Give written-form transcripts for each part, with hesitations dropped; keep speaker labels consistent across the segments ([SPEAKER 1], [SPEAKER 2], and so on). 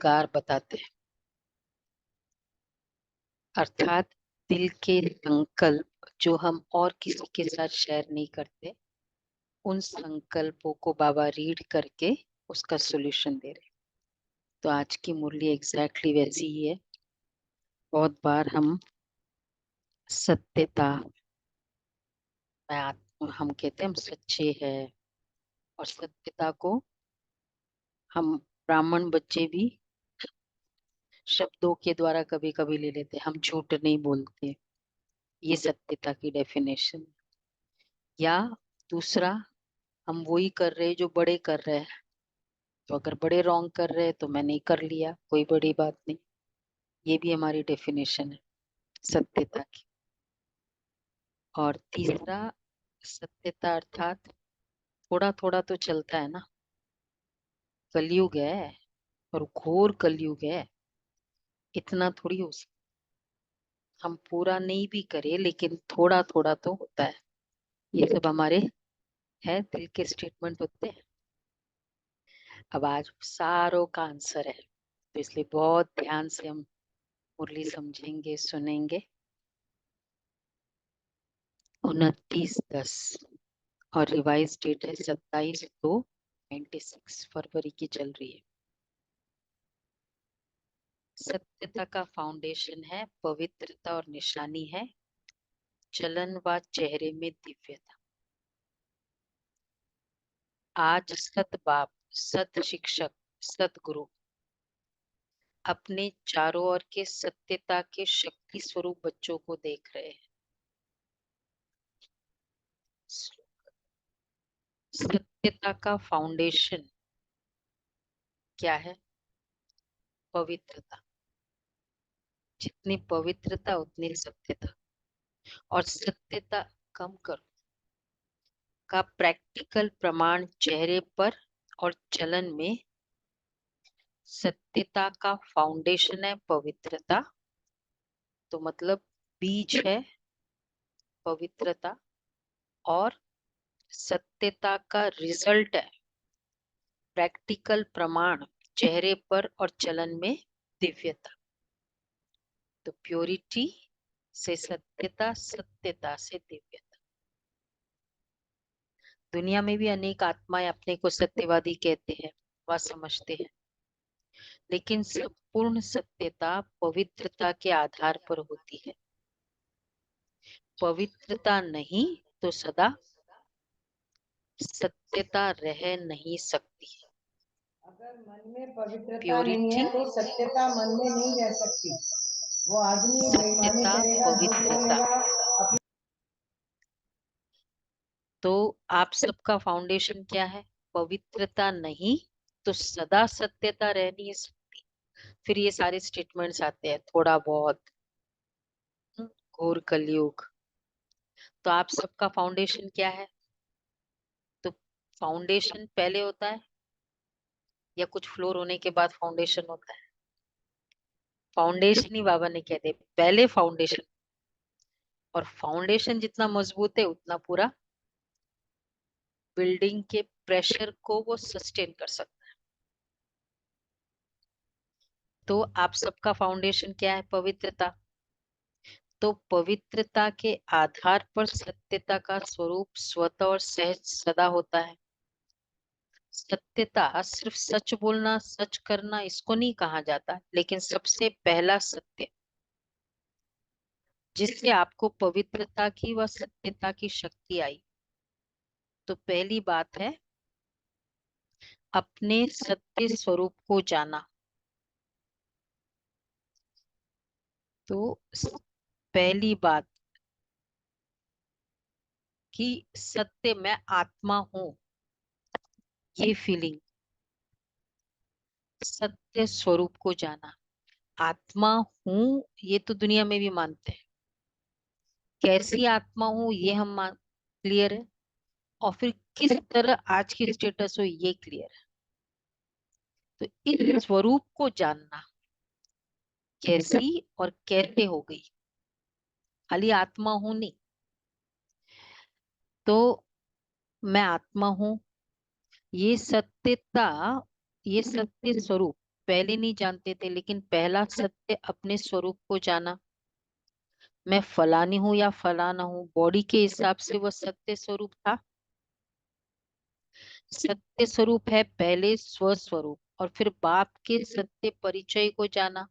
[SPEAKER 1] रोजगार बताते हैं, अर्थात दिल के संकल्प जो हम और किसी के साथ शेयर नहीं करते, उन संकल्पों को बाबा रीड करके उसका सॉल्यूशन दे रहे। तो आज की मुरली एग्जैक्टली वैसी ही है। बहुत बार हम सत्यता, हम कहते हैं हम सच्चे हैं, और सत्यता को हम ब्राह्मण बच्चे भी शब्दों के द्वारा कभी कभी ले लेते हैं। हम झूठ नहीं बोलते, ये सत्यता की डेफिनेशन। या दूसरा, हम वही कर रहे हैं जो बड़े कर रहे हैं, तो अगर बड़े रॉन्ग कर रहे हैं तो मैंने कर लिया, कोई बड़ी बात नहीं। ये भी हमारी डेफिनेशन है सत्यता की। और तीसरा, सत्यता अर्थात थोड़ा थोड़ा तो चलता है ना, कलयुग है और घोर कलयुग है, इतना थोड़ी हो सकता। हम पूरा नहीं भी करें लेकिन थोड़ा थोड़ा तो होता है। ये सब हमारे है दिल के स्टेटमेंट होते हैं। अब आज सारों का आंसर है, तो इसलिए बहुत ध्यान से हम मुरली समझेंगे, सुनेंगे। 29/10 और रिवाइज डेट है 27/2/96 फरवरी की चल रही है। सत्यता का फाउंडेशन है पवित्रता और निशानी है चलन व चेहरे में दिव्यता। आज सत बाप, सत शिक्षक, सतगुरु अपने चारों ओर के सत्यता के शक्ति स्वरूप बच्चों को देख रहे हैं। सत्यता का फाउंडेशन क्या है? पवित्रता। जितनी पवित्रता उतनी सत्यता। और सत्यता कम करो का प्रैक्टिकल प्रमाण चेहरे पर और चलन में। सत्यता का फाउंडेशन है पवित्रता, तो मतलब बीज है पवित्रता, और सत्यता का रिजल्ट है प्रैक्टिकल प्रमाण चेहरे पर और चलन में दिव्यता। तो प्योरिटी से सत्यता, सत्यता से दिव्यता। दुनिया में भी अनेक आत्माएं अपने को सत्यवादी कहते हैं, वह समझते हैं, लेकिन संपूर्ण सत्यता पवित्रता के आधार पर होती है। पवित्रता नहीं तो सदा सत्यता रह नहीं सकती।
[SPEAKER 2] अगर मन में पवित्रता नहीं
[SPEAKER 1] प्योरिटी,
[SPEAKER 2] है तो सत्यता मन में नहीं रह सकती। वो आदमी बेईमानी
[SPEAKER 1] सत्यता,
[SPEAKER 2] करेगा, झूठ
[SPEAKER 1] पवित्रता।
[SPEAKER 2] बोलेगा।
[SPEAKER 1] तो आप सबका फाउंडेशन क्या है? पवित्रता नहीं तो सदा सत्यता रह नहीं सकती। फिर ये सारे स्टेटमेंट्स आते हैं, थोड़ा बहुत, घोर कलयुग। तो आप सबका फाउंडेशन क्या है? तो फाउंडेशन पहले होता है या कुछ फ्लोर होने के बाद फाउंडेशन होता है? फाउंडेशन ही बाबा ने कहते पहले फाउंडेशन, और फाउंडेशन जितना मजबूत है उतना पूरा बिल्डिंग के प्रेशर को वो सस्टेन कर सकता है। तो आप सबका फाउंडेशन क्या है? पवित्रता। तो पवित्रता के आधार पर सत्यता का स्वरूप स्वतः और सहज सदा होता है। सत्यता सिर्फ सच बोलना, सच करना, इसको नहीं कहा जाता, लेकिन सबसे पहला सत्य जिससे आपको पवित्रता की व सत्यता की शक्ति आई। तो पहली बात है अपने सत्य स्वरूप को जाना। तो पहली बात कि सत्य मैं आत्मा हूं, ये फीलिंग, सत्य स्वरूप को जाना। आत्मा हूं ये तो दुनिया में भी मानते हैं, कैसी आत्मा हूं ये हम क्लियर है, और फिर किस तरह आज की स्टेटस हो ये क्लियर है। तो इस स्वरूप को जानना, कैसी और कैसे हो गई, खाली आत्मा हूं नहीं। तो मैं आत्मा हूं, ये सत्यता, ये सत्य स्वरूप पहले नहीं जानते थे, लेकिन पहला सत्य अपने स्वरूप को जाना। मैं फलानी हूँ या फलाना हूँ, बॉडी के हिसाब से वह सत्य स्वरूप था। सत्य स्वरूप है पहले स्वस्वरूप, और फिर बाप के सत्य परिचय को जाना।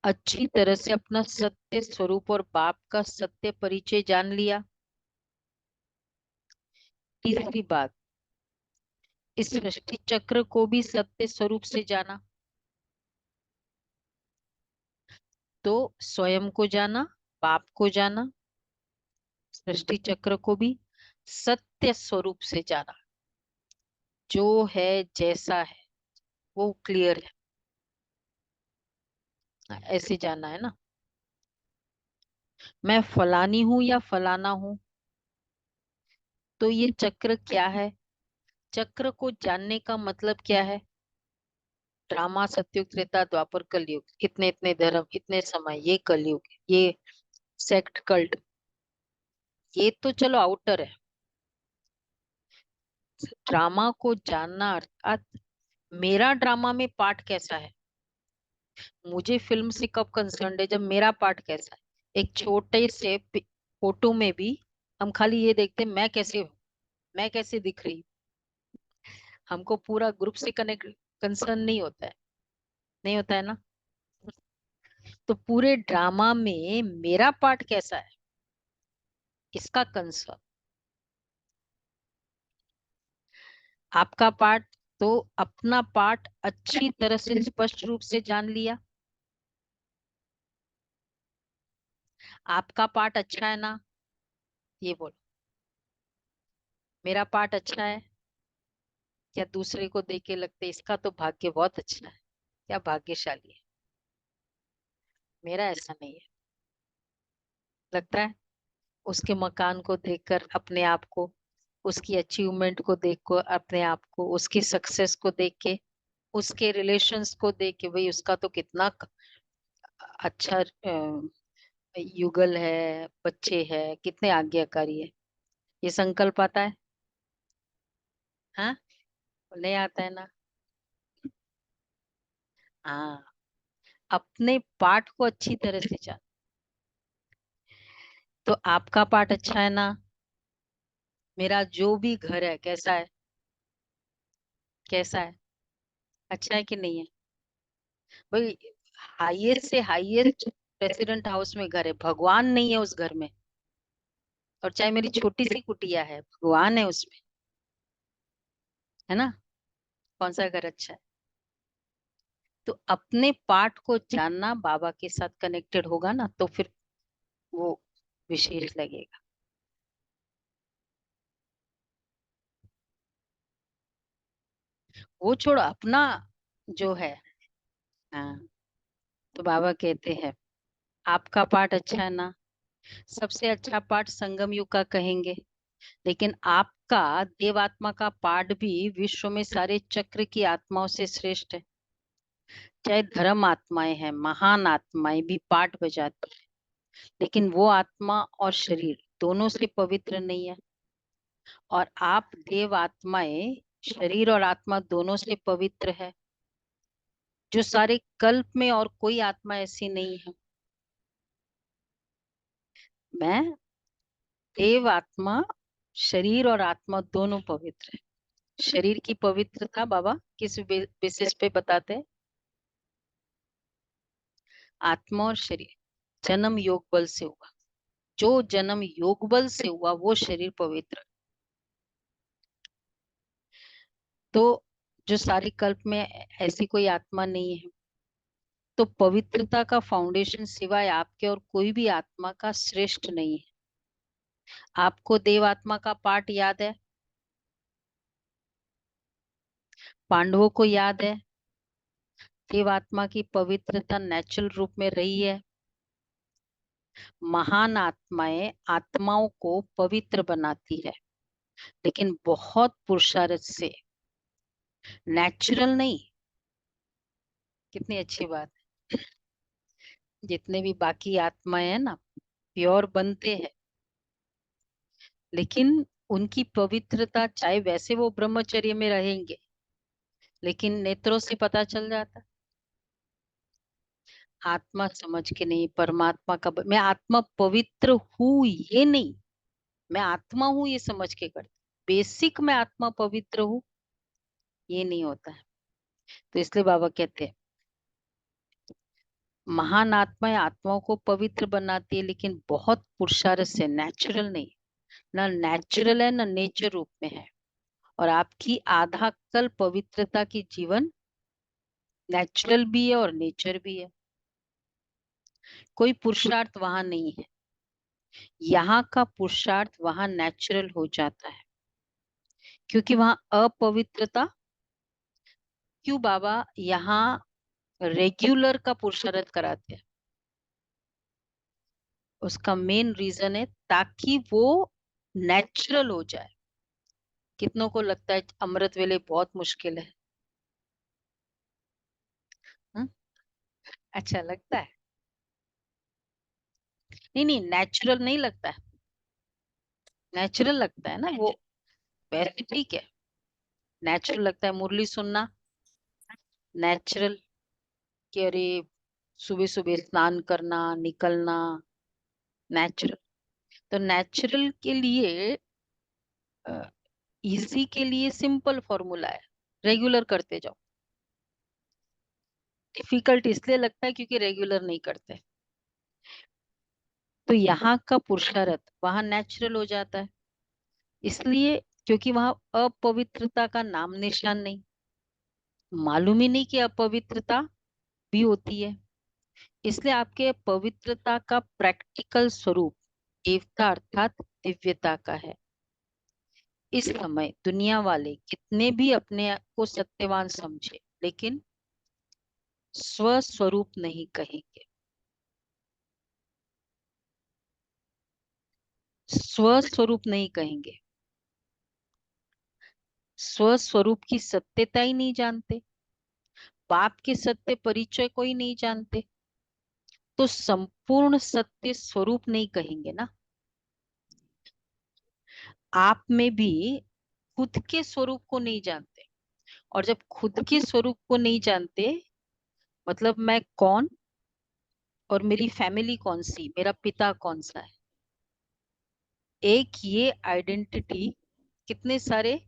[SPEAKER 1] अच्छी तरह से अपना सत्य स्वरूप और बाप का सत्य परिचय जान लिया। तीसरी बात, इस सृष्टि चक्र को भी सत्य स्वरूप से जाना। तो स्वयं को जाना, बाप को जाना, सृष्टि चक्र को भी सत्य स्वरूप से जाना। जो है जैसा है वो क्लियर है, ऐसे जाना है ना। मैं फलानी हूं या फलाना हूं, तो ये चक्र क्या है? चक्र को जानने का मतलब क्या है? ड्रामा, सतयुग, त्रेता, द्वापर, कलयुग, इतने इतने धर्म, इतने समय, ये कलयुग, ये सेक्ट कल्ट, ये तो चलो आउटर है। ड्रामा को जानना अर्थात मेरा ड्रामा में पार्ट कैसा है। मुझे फिल्म से कब कंसर्न है? जब मेरा पार्ट कैसा है। एक छोटे से फोटो में भी हम खाली ये देखते हैं मैं कैसे हूँ, मैं कैसे दिख रही हूँ। हमको पूरा ग्रुप से कनेक्ट कंसर्न नहीं होता है, नहीं होता है ना। तो पूरे ड्रामा में मेरा पार्ट कैसा है, इसका कंसर्न। आपका पार्ट, तो अपना पार्ट अच्छी तरह से स्पष्ट रूप से जान लिया। आपका पार्ट अच्छा है ना, ये बोलो। मेरा पार्ट अच्छा है, या दूसरे को देख के लगते इसका तो भाग्य बहुत अच्छा है, क्या भाग्यशाली है। मेरा ऐसा नहीं है। लगता है उसके मकान को देखकर अपने आप को, उसकी अचीवमेंट को देख कर अपने आप को, उसकी सक्सेस को देख के, उसके रिलेशंस को देख के, भाई उसका तो कितना अच्छा युगल है, बच्चे है, कितने आज्ञाकारी है। ये संकल्प आता है? हाँ, नहीं आता है ना। हाँ, अपने पार्ट को अच्छी तरह से जान। तो आपका पार्ट अच्छा है ना। मेरा जो भी घर है कैसा है, कैसा है, अच्छा है कि नहीं है? भाई हाईएस्ट से हाईएस्ट प्रेसिडेंट हाउस में घर है, भगवान नहीं है उस घर में। और चाहे मेरी छोटी सी कुटिया है, भगवान है उसमें, है ना। कौन सा घर अच्छा है? तो अपने पार्ट को जानना, बाबा के साथ कनेक्टेड होगा ना, तो फिर वो विशेष लगेगा। वो छोड़ो, अपना जो है। हाँ, तो बाबा कहते हैं आपका पार्ट अच्छा है ना। सबसे अच्छा पार्ट संगम युग का कहेंगे, लेकिन आपका देवात्मा का पार्ट भी विश्व में सारे चक्र की आत्माओं से श्रेष्ठ है। चाहे धर्म आत्माएं हैं, महान आत्माएं भी पार्ट बजाती है, लेकिन वो आत्मा और शरीर दोनों से पवित्र नहीं है। और आप देव आत्माएं, शरीर और आत्मा दोनों से पवित्र है, जो सारे कल्प में और कोई आत्मा ऐसी नहीं है। मैं देव आत्मा, शरीर और आत्मा दोनों पवित्र है। शरीर की पवित्रता बाबा किस बेसिस पे बताते हैं? आत्मा और शरीर जन्म योग बल से हुआ। जो जन्म योग बल से हुआ वो शरीर पवित्र। तो जो सारी कल्प में ऐसी कोई आत्मा नहीं है, तो पवित्रता का फाउंडेशन सिवाय आपके और कोई भी आत्मा का श्रेष्ठ नहीं है। आपको देव आत्मा का पाठ याद है, पांडवों को याद है। देव आत्मा की पवित्रता नेचुरल रूप में रही है। महान आत्माएं आत्माओं को पवित्र बनाती है, लेकिन बहुत पुरुषार्थ से, नेचुरल नहीं। कितनी अच्छी बात है। जितने भी बाकी आत्माएं हैं ना, प्योर बनते हैं, लेकिन उनकी पवित्रता, चाहे वैसे वो ब्रह्मचर्य में रहेंगे, लेकिन नेत्रों से पता चल जाता। आत्मा समझ के नहीं, परमात्मा का मैं आत्मा पवित्र हूं ये नहीं, मैं आत्मा हूं ये समझ के करते। बेसिक मैं आत्मा पवित्र हूँ ये नहीं होता है। तो इसलिए बाबा कहते हैं महान आत्माएं आत्माओं को पवित्र बनाती है, लेकिन बहुत पुरुषार्थ से, नेचुरल नहीं। ना नेचुरल है ना नेचर रूप में है। और आपकी आधा कल पवित्रता की जीवन नेचुरल भी है और नेचर भी है। कोई पुरुषार्थ वहां नहीं है। यहाँ का पुरुषार्थ वहां नेचुरल हो जाता है, क्योंकि वहां अपवित्रता। क्यों बाबा यहाँ रेगुलर का पुरुषार्थ कराते हैं? उसका मेन रीजन है ताकि वो नेचुरल हो जाए। कितनों को लगता है अमृत वेले बहुत मुश्किल है? हाँ? अच्छा लगता है? नहीं नहीं, नेचुरल नहीं लगता है। नेचुरल लगता है ना वो, वैसे ठीक है। नेचुरल लगता है मुरली सुनना, नेचुरल। कि अरे सुबह सुबह स्नान करना, निकलना, नेचुरल। तो नेचुरल के लिए, इजी के लिए सिंपल फॉर्मूला है, रेगुलर करते जाओ। डिफिकल्ट इसलिए लगता है क्योंकि रेगुलर नहीं करते। तो यहाँ का पुरुषार्थ वहां नेचुरल हो जाता है। इसलिए क्योंकि वहां अपवित्रता का नाम निशान नहीं, मालूम ही नहीं कि अपवित्रता भी होती है। इसलिए आपके पवित्रता का प्रैक्टिकल स्वरूप देवता अर्थात दिव्यता का है। इस समय दुनिया वाले कितने भी अपने को सत्यवान समझे, लेकिन स्वस्वरूप नहीं कहेंगे। स्वस्वरूप नहीं कहेंगे। स्वस्वरूप की सत्यता ही नहीं जानते, बाप के सत्य परिचय को ही नहीं जानते, तो संपूर्ण सत्य स्वरूप नहीं कहेंगे ना। आप में भी खुद के स्वरूप को नहीं जानते। और जब खुद के स्वरूप को नहीं जानते, मतलब मैं कौन और मेरी फैमिली कौन सी, मेरा पिता कौन सा है, एक ये आइडेंटिटी कितने सारे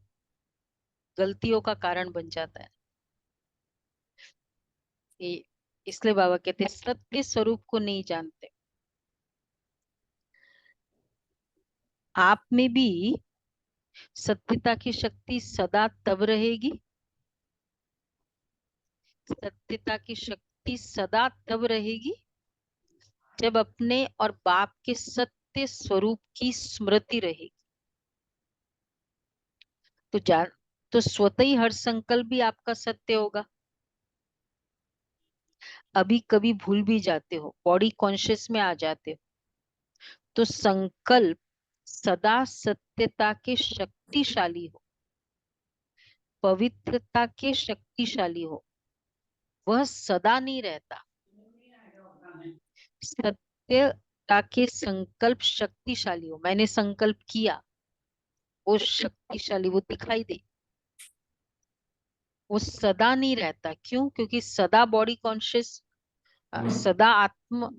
[SPEAKER 1] गलतियों का कारण बन जाता है। ये इसलिए बाबा कहते हैं सत्य स्वरूप को नहीं जानते। आप में भी सत्यता की शक्ति सदा तब रहेगी, सत्यता की शक्ति सदा तब रहेगी जब अपने और बाप के सत्य स्वरूप की स्मृति रहेगी। तो जान, तो स्वतः ही हर संकल्प भी आपका सत्य होगा। अभी कभी भूल भी जाते हो, बॉडी कॉन्शियस में आ जाते हो, तो संकल्प सदा सत्यता के शक्तिशाली हो, पवित्रता के शक्तिशाली हो, वह सदा नहीं रहता। सत्यता के संकल्प शक्तिशाली हो, मैंने संकल्प किया, वो शक्तिशाली, वो दिखाई दे, वो सदा नहीं रहता। क्यों? क्योंकि सदा बॉडी कॉन्शियस, सदा आत्म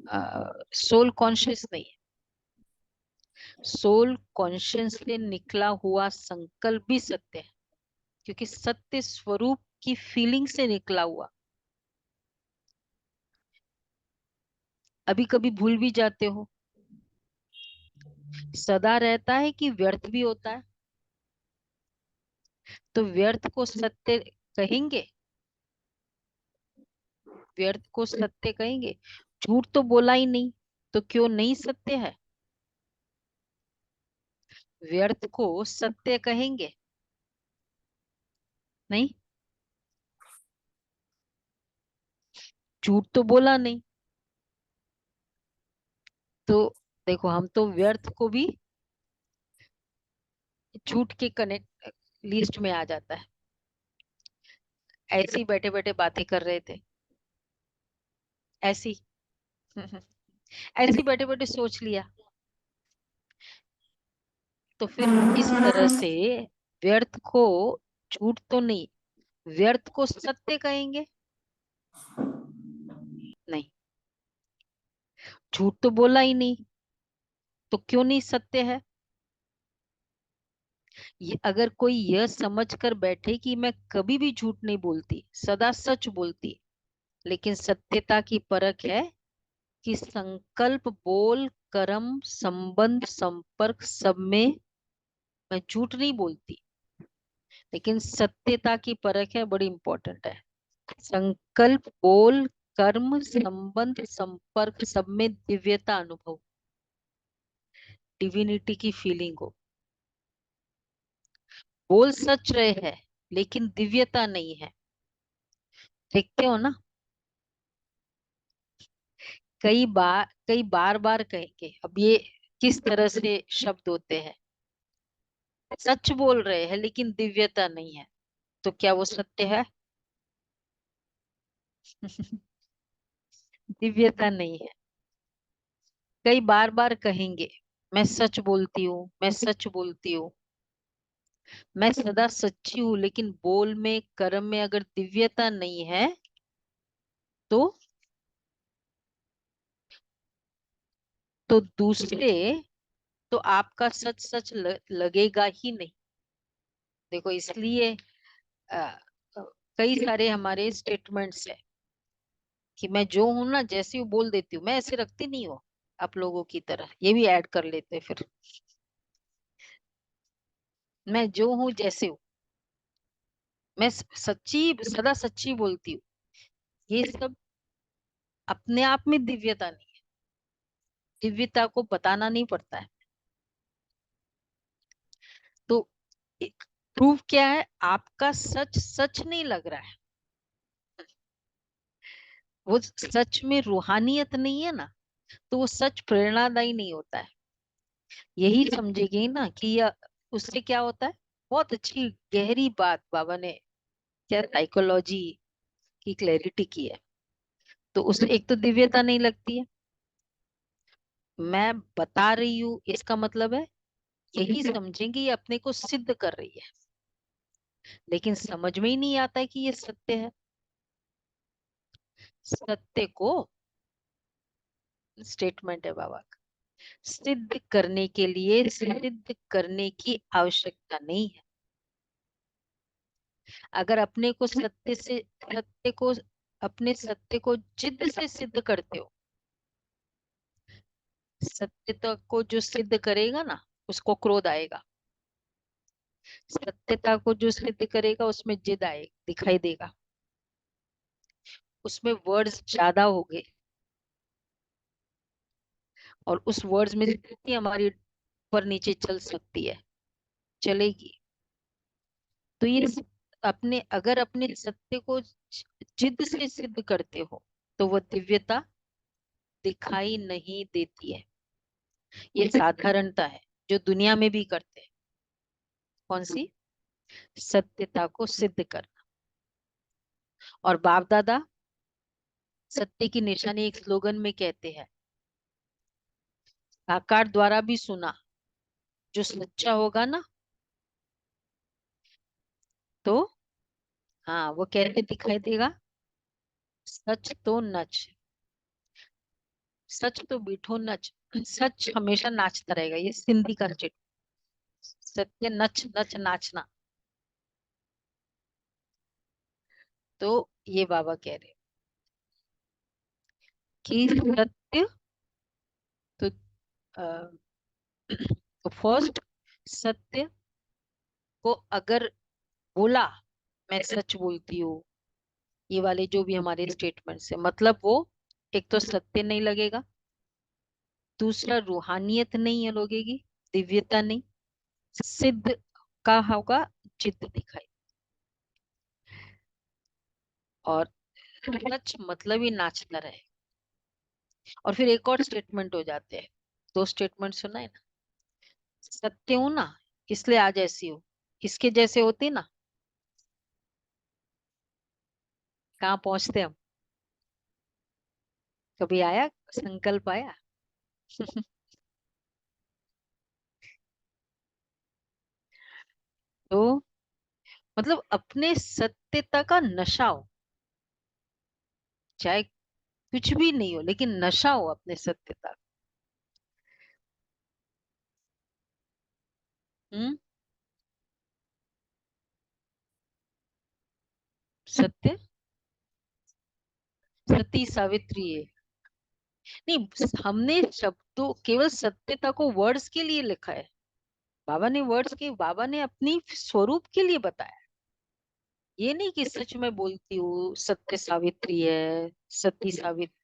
[SPEAKER 1] सोल कॉन्शियस नहीं है। सोल कॉन्शियस से निकला हुआ संकल्प भी सत्य है, क्योंकि सत्य स्वरूप की फीलिंग से निकला हुआ। अभी कभी भूल भी जाते हो, सदा रहता है कि व्यर्थ भी होता है? तो व्यर्थ को सत्य कहेंगे? व्यर्थ को सत्य कहेंगे? झूठ तो बोला ही नहीं, तो क्यों नहीं सत्य है? व्यर्थ को सत्य कहेंगे? नहीं, झूठ तो बोला नहीं। तो देखो, हम तो व्यर्थ को भी झूठ के कनेक्ट लिस्ट में आ जाता है। ऐसे ही बैठे बैठे बातें कर रहे थे, ऐसी ऐसे ही बैठे बैठे सोच लिया, तो फिर इस तरह से व्यर्थ को, झूठ तो नहीं, व्यर्थ को सत्य कहेंगे? नहीं। झूठ तो बोला ही नहीं, तो क्यों नहीं सत्य है? ये अगर कोई यह समझ कर बैठे कि मैं कभी भी झूठ नहीं बोलती, सदा सच बोलती, लेकिन सत्यता की परख है कि संकल्प, बोल, कर्म, संबंध, संपर्क सब में मैं झूठ नहीं बोलती, लेकिन सत्यता की परख है, बड़ी इंपॉर्टेंट है। संकल्प, बोल, कर्म, संबंध, संपर्क सब में दिव्यता अनुभव, डिविनिटी की फीलिंग हो। बोल सच रहे हैं लेकिन दिव्यता नहीं है। देखते हो ना, कई बार बार कहेंगे। अब ये किस तरह से शब्द होते हैं? सच बोल रहे हैं लेकिन दिव्यता नहीं है, तो क्या वो सत्य है? दिव्यता नहीं है। कई बार बार कहेंगे, मैं सच बोलती हूँ, मैं सच बोलती हूँ, मैं सदा सच्ची हूँ, लेकिन बोल में, कर्म में अगर दिव्यता नहीं है, तो दूसरे, तो आपका सच सच लगेगा ही नहीं। देखो, इसलिए अ, कई सारे हमारे स्टेटमेंट्स है कि मैं जो हूं ना, जैसे हूँ बोल देती हूँ, मैं ऐसे रखती नहीं हूँ आप लोगों की तरह। ये भी ऐड कर लेते हैं फिर, मैं जो हूँ जैसे हूँ, मैं सच्ची, सदा सच्ची बोलती हूँ। ये सब अपने आप में दिव्यता नहीं है। दिव्यता को बताना नहीं पड़ता है। तो प्रूफ क्या है? आपका सच सच नहीं लग रहा है, वो सच में रूहानियत नहीं है ना, तो वो सच प्रेरणादायी नहीं होता है। यही समझेगी ना कि यह, उससे क्या होता है। बहुत अच्छी गहरी बात बाबा ने क्या साइकोलॉजी की क्लैरिटी की है। तो उसे एक तो दिव्यता नहीं लगती है। मैं बता रही हूँ इसका मतलब है, यही समझेंगे ये अपने को सिद्ध कर रही है, लेकिन समझ में ही नहीं आता है कि ये सत्य है। सत्य को, स्टेटमेंट है बाबा का, सिद्ध करने के लिए सिद्ध करने की आवश्यकता नहीं है। अगर अपने को सत्य से, सत्य को, अपने सत्य को जिद से सिद्ध करते हो, सत्यता को जो सिद्ध करेगा ना, उसको क्रोध आएगा। सत्यता को जो सिद्ध करेगा, उसमें जिद आए दिखाई देगा, उसमें वर्ड्स ज्यादा होंगे, और उस वर्ड्स में जितनी हमारी ऊपर नीचे चल सकती है, चलेगी। तो ये अपने, अगर अपने सत्य को जिद से सिद्ध करते हो, तो वह दिव्यता दिखाई नहीं देती है। ये साधारणता है जो दुनिया में भी करते हैं। कौन सी? सत्यता को सिद्ध करना। और बाप दादा सत्य की निशानी एक स्लोगन में कहते हैं, साकार द्वारा भी सुना, जो सच्चा होगा ना, तो हाँ, वो कैसे दिखाई देगा? सच तो नच, सच तो बीठो नच, सच हमेशा नाचता रहेगा। ये सिंधी का स्टेट, सत्य नच नच नाचना। तो ये बाबा कह रहे हैं कि सत्य, तो तो फर्स्ट, सत्य को अगर बोला, मैं सच बोलती हूँ, ये वाले जो भी हमारे स्टेटमेंट्स है, मतलब वो एक तो सत्य नहीं लगेगा, दूसरा रूहानियत नहीं है लगेगी, दिव्यता नहीं, सिद्ध का होगा, चित्त दिखाई। और सच मतलब ही नाचता रहे। और फिर एक और स्टेटमेंट हो जाते हैं, दो स्टेटमेंट सुना है ना, सत्य हूं ना इसलिए आज ऐसी हूँ, इसके जैसे होते ना, कहाँ पहुंचते हम? कभी आया संकल्प आया? तो मतलब अपने सत्यता का नशा हो, चाहे कुछ भी नहीं हो लेकिन नशा हो अपने सत्यता का। हम्म। सत्य, सती सावित्री है। नहीं, हमने शब्दों, केवल सत्यता को वर्ड्स के लिए लिखा है। बाबा ने वर्ड्स के, बाबा ने अपनी स्वरूप के लिए बताया। ये नहीं कि सच में बोलती हूँ, सत्य सावित्री है, सती सावित्री।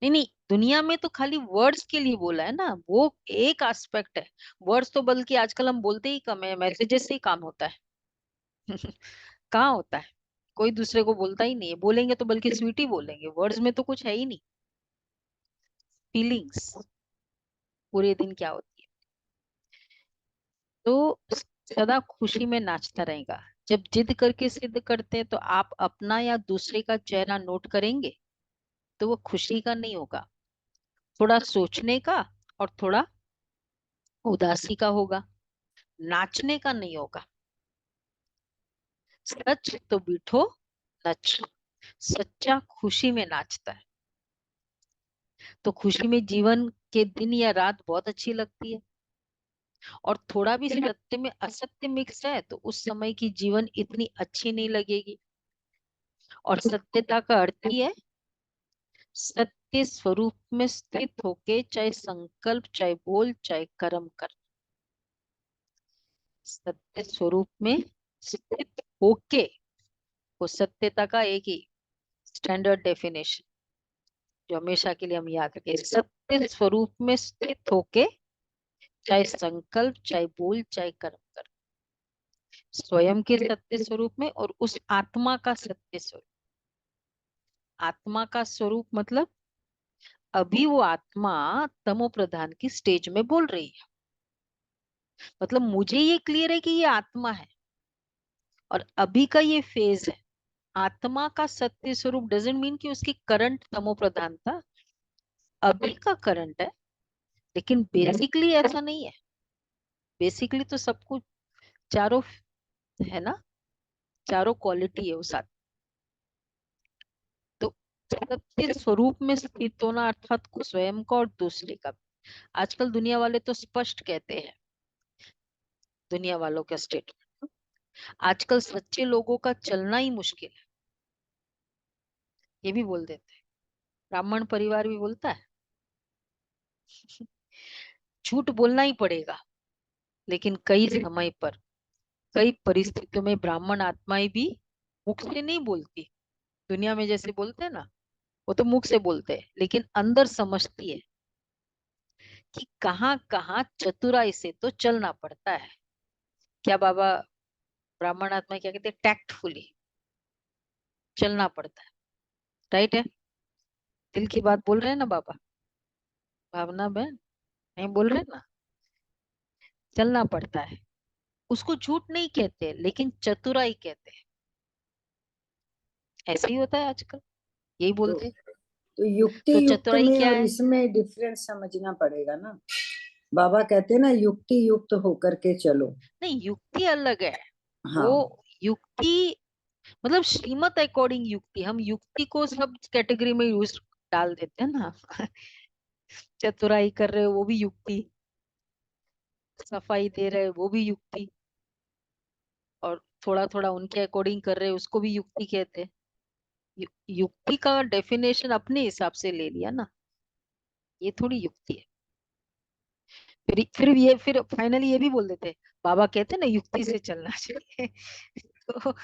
[SPEAKER 1] नहीं नहीं, दुनिया में तो खाली वर्ड्स के लिए बोला है ना, वो एक एस्पेक्ट है। वर्ड्स तो बल्कि आजकल हम बोलते ही कम है, मैसेजेस से ही काम होता है। कहाँ होता है, कोई दूसरे को बोलता ही नहीं है। बोलेंगे तो बल्कि स्वीट ही बोलेंगे, वर्ड्स में तो कुछ है ही नहीं। फीलिंग्स पूरे दिन क्या होती है। तो सदा खुशी में नाचता रहेगा। जब जिद करके सिद्ध करते हैं तो आप अपना या दूसरे का चेहरा नोट करेंगे, तो वो खुशी का नहीं होगा, थोड़ा सोचने का और थोड़ा उदासी का होगा, नाचने का नहीं होगा। सच तो बिठो नच, सच्चा खुशी में नाचता है। तो खुशी में जीवन के दिन या रात बहुत अच्छी लगती है। और थोड़ा भी सत्य में असत्य मिक्स है तो उस समय की जीवन इतनी अच्छी नहीं लगेगी। और सत्यता का अर्थ ही है सत्य स्वरूप में स्थित होके, चाहे संकल्प, चाहे बोल, चाहे कर्म कर। सत्य स्वरूप में स्थित होके, वो सत्यता का एक ही स्टैंडर्ड डेफिनेशन जो हमेशा के लिए हम याद रखें। सत्य स्वरूप में स्थित होके, चाहे संकल्प, चाहे बोल, चाहे कर्म कर। स्वयं के सत्य स्वरूप में और उस आत्मा का सत्य स्वरूप। आत्मा का स्वरूप मतलब अभी वो आत्मा तमो प्रधान की स्टेज में बोल रही है। मतलब मुझे ये क्लियर है कि ये आत्मा है और अभी का ये फेज है। आत्मा का सत्य स्वरूप डजेंट मीन कि उसकी करंट तमो प्रधान था, अभी का करंट है। लेकिन बेसिकली ऐसा नहीं है। बेसिकली तो सब कुछ, चारों है ना, चारों क्वालिटी है उस आत्मा। तो सत्य स्वरूप में स्थित होना अर्थात स्वयं का और दूसरे का। आजकल दुनिया वाले तो स्पष्ट कहते हैं, दुनिया वालों का स्टेटमेंट, आजकल सच्चे लोगों का चलना ही मुश्किल है, ये भी बोल देते हैं। ब्राह्मण परिवार भी बोलता है झूठ बोलना ही पड़ेगा। लेकिन कई समय पर, कई परिस्थितियों में ब्राह्मण आत्माएं भी मुख से नहीं बोलती। दुनिया में जैसे बोलते हैं ना, वो तो मुख से बोलते हैं, लेकिन अंदर समझती है कि कहाँ कहाँ चतुराई से तो चलना पड़ता है। क्या बाबा, ब्राह्मण आत्मा क्या कहते हैं, टैक्टफुली चलना पड़ता है। राइट है, दिल की बात बोल रहे हैं ना बाबा, भावना बहन, नहीं बोल रहे ना, चलना पड़ता है। उसको झूठ नहीं कहते लेकिन चतुराई कहते हैं। ऐसे ही होता है आजकल, यही
[SPEAKER 2] तो
[SPEAKER 1] बोलते हैं।
[SPEAKER 2] तो युक्ति
[SPEAKER 1] तो
[SPEAKER 2] युक्त
[SPEAKER 1] चतुराई
[SPEAKER 2] में
[SPEAKER 1] क्या
[SPEAKER 2] और
[SPEAKER 1] है?
[SPEAKER 2] इसमें डिफरेंस समझना पड़ेगा ना। बाबा कहते हैं ना, युक्ति युक्त होकर के चलो।
[SPEAKER 1] नहीं, युक्ति अलग है। वो
[SPEAKER 2] हाँ।
[SPEAKER 1] युक्ति मतलब श्रीमत अकॉर्डिंग युक्ति, हम युक्ति को सब कैटेगरी में यूज डाल देते हैं ना। चतुराई कर रहे हो वो भी युक्ति, सफाई दे रहे हो वो भी युक्ति, और थोड़ा थोड़ा उनके अकॉर्डिंग कर रहे हो उसको भी युक्ति कहते हैं। युक्ति का डेफिनेशन अपने हिसाब से ले लिया ना, ये थोड़ी युक्ति है। फिर फाइनली ये भी बोल देते हैं, बाबा कहते हैं ना युक्ति से चलना चाहिए। तो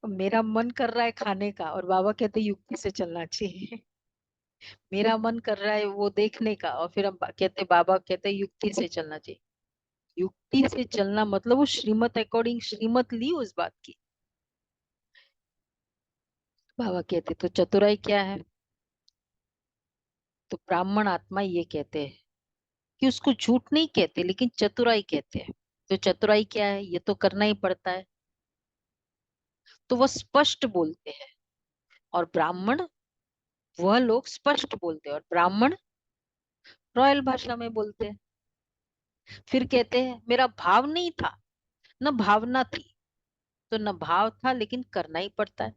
[SPEAKER 1] मेरा मन कर रहा है खाने का और बाबा कहते हैं युक्ति से चलना चाहिए। मेरा मन कर रहा है वो देखने का और फिर हम कहते, बाबा कहते हैं युक्ति से चलना चाहिए। युक्ति से चलना मतलब वो श्रीमत अकॉर्डिंग श्रीमत ली उस बात की। बाबा कहते तो चतुराई क्या है? तो ब्राह्मण आत्मा ये कहते हैं कि उसको झूठ नहीं कहते लेकिन चतुराई कहते हैं। तो चतुराई क्या है, ये तो करना ही पड़ता है। तो वो स्पष्ट बोलते हैं, और ब्राह्मण, वह लोग स्पष्ट बोलते हैं और ब्राह्मण रॉयल भाषा में बोलते हैं। फिर कहते हैं मेरा भाव नहीं था, न भावना थी, तो न भाव था, लेकिन करना ही पड़ता है,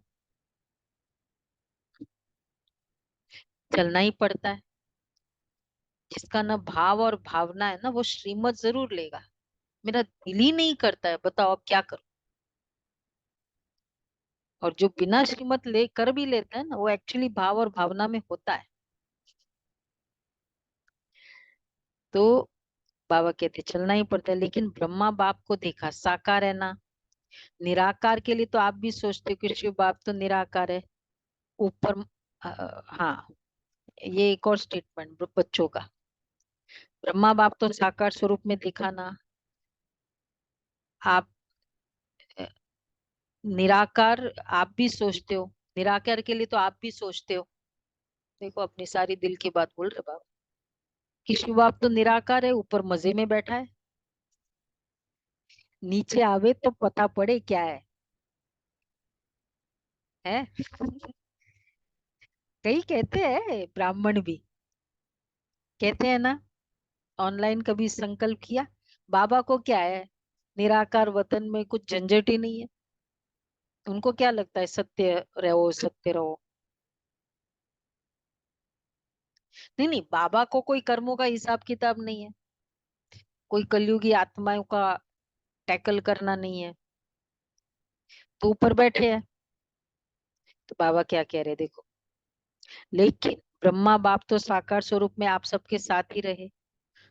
[SPEAKER 1] चलना ही पड़ता है। जिसका न भाव और भावना है ना, वो श्रीमत जरूर लेगा। मेरा दिल ही नहीं करता है, बताओ अब क्या करूं। और जो बिना श्रीमत ले कर भी लेता है ना, वो एक्चुअली भाव और भावना में होता है। तो बाबा कहते चलना ही पड़ता है। लेकिन ब्रह्मा बाप को देखा, साकार है ना। निराकार के लिए तो आप भी सोचते हो कि शिव बाप तो निराकार है, ऊपर। हाँ, ये एक और स्टेटमेंट बच्चों का। ब्रह्मा बाप तो साकार स्वरूप में दिखा ना। आप अ, निराकार, आप भी सोचते हो, निराकार के लिए तो आप भी सोचते हो। देखो, अपनी सारी दिल की बात बोल रहे बाप, कि शिव बाप तो निराकार है, ऊपर मजे में बैठा है। नीचे आवे तो पता पड़े क्या है। कई कहते हैं, ब्राह्मण भी कहते हैं ना। ऑनलाइन कभी संकल्प किया, बाबा को क्या है, निराकार वतन में कुछ झंझट ही नहीं है। उनको क्या लगता है, सत्य रहो सत्य रहो। नहीं नहीं, बाबा को कोई कर्मों का हिसाब किताब नहीं है, कोई कलयुगी आत्माओं का टैकल करना नहीं है। तो ऊपर बैठे हैं। तो बाबा क्या कह रहे हैं, देखो। लेकिन ब्रह्मा बाप तो साकार स्वरूप में आप सबके साथ ही रहे,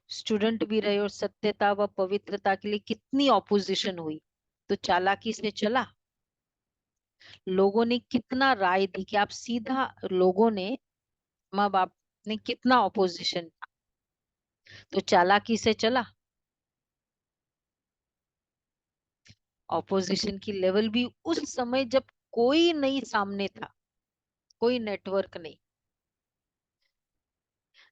[SPEAKER 1] स्टूडेंट भी रहे, और सत्यता व पवित्रता के लिए कितनी ऑपोजिशन हुई। तो चालाकी से चला। लोगों ने कितना राय दी कि आप सीधा, लोगों ने, माँ बाप ने कितना ऑपोजिशन, तो चालाकी से चला। ऑपोजिशन की लेवल भी उस समय जब कोई नहीं सामने था, कोई नेटवर्क नहीं।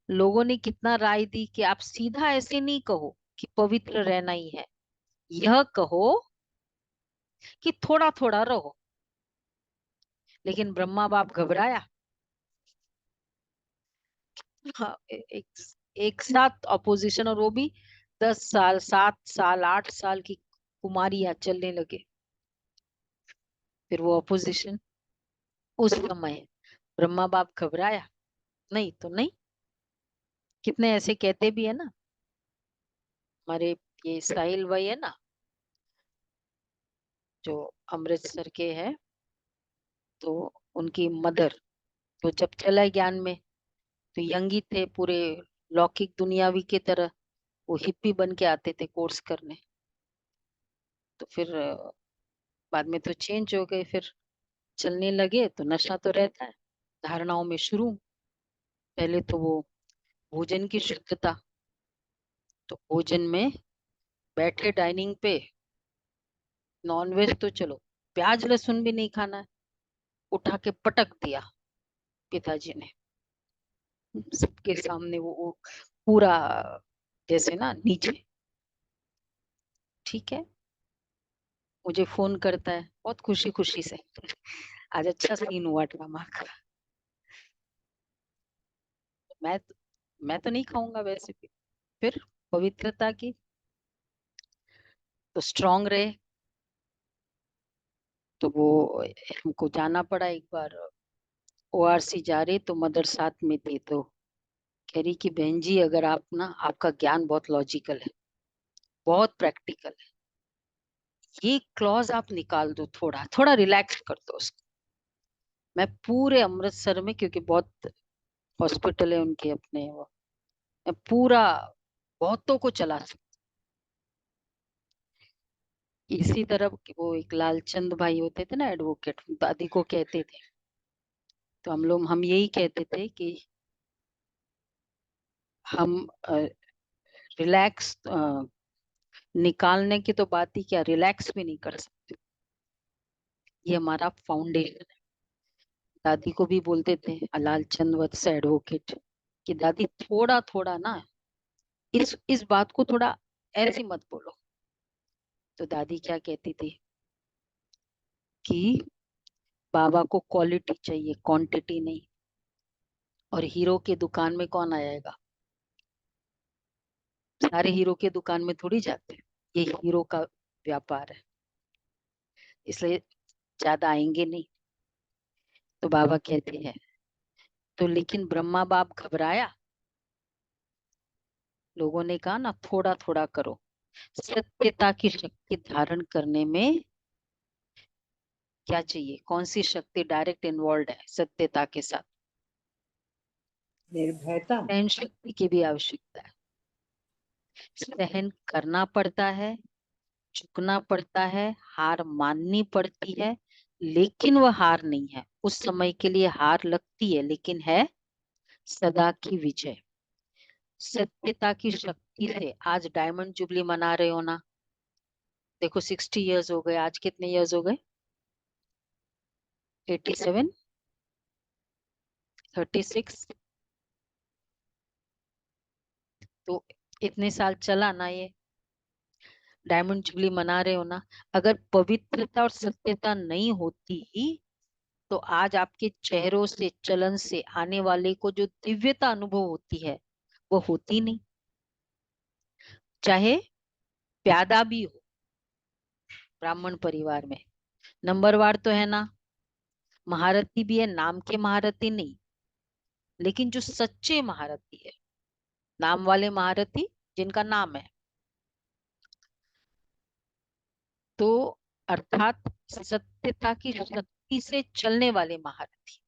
[SPEAKER 1] लोगों ने कितना राय दी कि आप सीधा ऐसे नहीं कहो कि पवित्र रहना ही है, यह कहो कि थोड़ा थोड़ा रहो। लेकिन ब्रह्मा बाप घबराया। हाँ, एक साथ ऑपोजिशन, और वो भी 10 साल, 7 साल, 8 साल की कुमारियां चलने लगे। फिर वो ऑपोजिशन, उस समय ब्रह्मा बाप घबराया। नहीं तो नहीं। कितने ऐसे कहते भी है ना, हमारे ये साहिल भाई है ना, जो अमृतसर के हैं। तो उनकी मदर, तो जब चला ज्ञान में, तो यंगी थे पूरे, लौकिक दुनियावी की तरह। वो हिप्पी बन के आते थे कोर्स करने। तो फिर बाद में तो चेंज हो गए, फिर चलने लगे तो नशा तो रहता है। धारणाओं में शुरू, पहले तो वो भोजन की शुद्धता। तो भोजन में बैठे डाइनिंग पे, नॉनवेज तो चलो, प्याज लहसुन भी नहीं खाना है, उठा के पटक दिया पिताजी ने सबके सामने। वो पूरा, जैसे ना नीचे। ठीक है, मुझे फोन करता है बहुत खुशी खुशी से, आज अच्छा सीन हुआ ड्रामा का। मैं मैं तो नहीं खाऊंगा वैसे भी। फिर पवित्रता की, तो स्ट्रांग रहे। तो वो हमको जाना पड़ा एक बार। ओआरसी जा रही, तो मदर साथ में थी। तो कह रही कि बहन जी, अगर आप ना, आपका ज्ञान बहुत लॉजिकल है, बहुत प्रैक्टिकल है, ये क्लॉज आप निकाल दो, थोड़ा थोड़ा रिलैक्स कर दो उसको। मैं पूरे अमृतसर में, क्योंकि बहुत हॉस्पिटल है उनके अपने, वो मैं पूरा बहुतों को चला सकती। इसी तरह वो एक लालचंद भाई होते थे ना, एडवोकेट, दादी को कहते थे। तो हम यही कहते थे कि हम रिलैक्स निकालने की तो बात ही क्या, रिलैक्स भी नहीं कर सकते। ये हमारा फाउंडेशन है। दादी को भी बोलते थे, लालचंद वत्स एडवोकेट, कि दादी थोड़ा थोड़ा ना, इस बात को थोड़ा ऐसे मत बोलो। तो दादी क्या कहती थी कि बाबा को क्वालिटी चाहिए, क्वांटिटी नहीं। और हीरो के दुकान में कौन आएगा, सारे हीरो के दुकान में थोड़ी जाते हैं। ये हीरो का व्यापार है। इसलिए ज्यादा आएंगे नहीं। तो बाबा कहते हैं, तो लेकिन ब्रह्मा बाप घबराया। लोगों ने कहा ना, थोड़ा थोड़ा करो। सत्यता की शक्ति धारण करने में क्या चाहिए, कौन सी शक्ति डायरेक्ट इन्वॉल्व है सत्यता के साथ?
[SPEAKER 2] निर्भयता।
[SPEAKER 1] सहन शक्ति की भी आवश्यकता है। सहन करना पड़ता है, झुकना पड़ता है, हार माननी पड़ती है, लेकिन वह हार नहीं है। उस समय के लिए हार लगती है, लेकिन है सदा की विजय। सत्यता की शक्ति से आज डायमंड जुबली मना रहे हो ना। देखो 60 इयर्स हो गए, आज कितने इयर्स हो गए? 87, 36। तो इतने साल चला ना ये, डायमंड जुबली मना रहे हो ना। अगर पवित्रता और सत्यता नहीं होती तो आज आपके चेहरों से, चलन से आने वाले को जो दिव्यता अनुभव होती है वो होती नहीं। चाहे प्यादा भी हो, ब्राह्मण परिवार में नंबरवार तो है ना, महारथी भी है, नाम के महारथी नहीं, लेकिन जो सच्चे महारथी है, नाम वाले महारथी जिनका नाम है, तो अर्थात सत्यता की शक्ति से चलने वाले महारथी,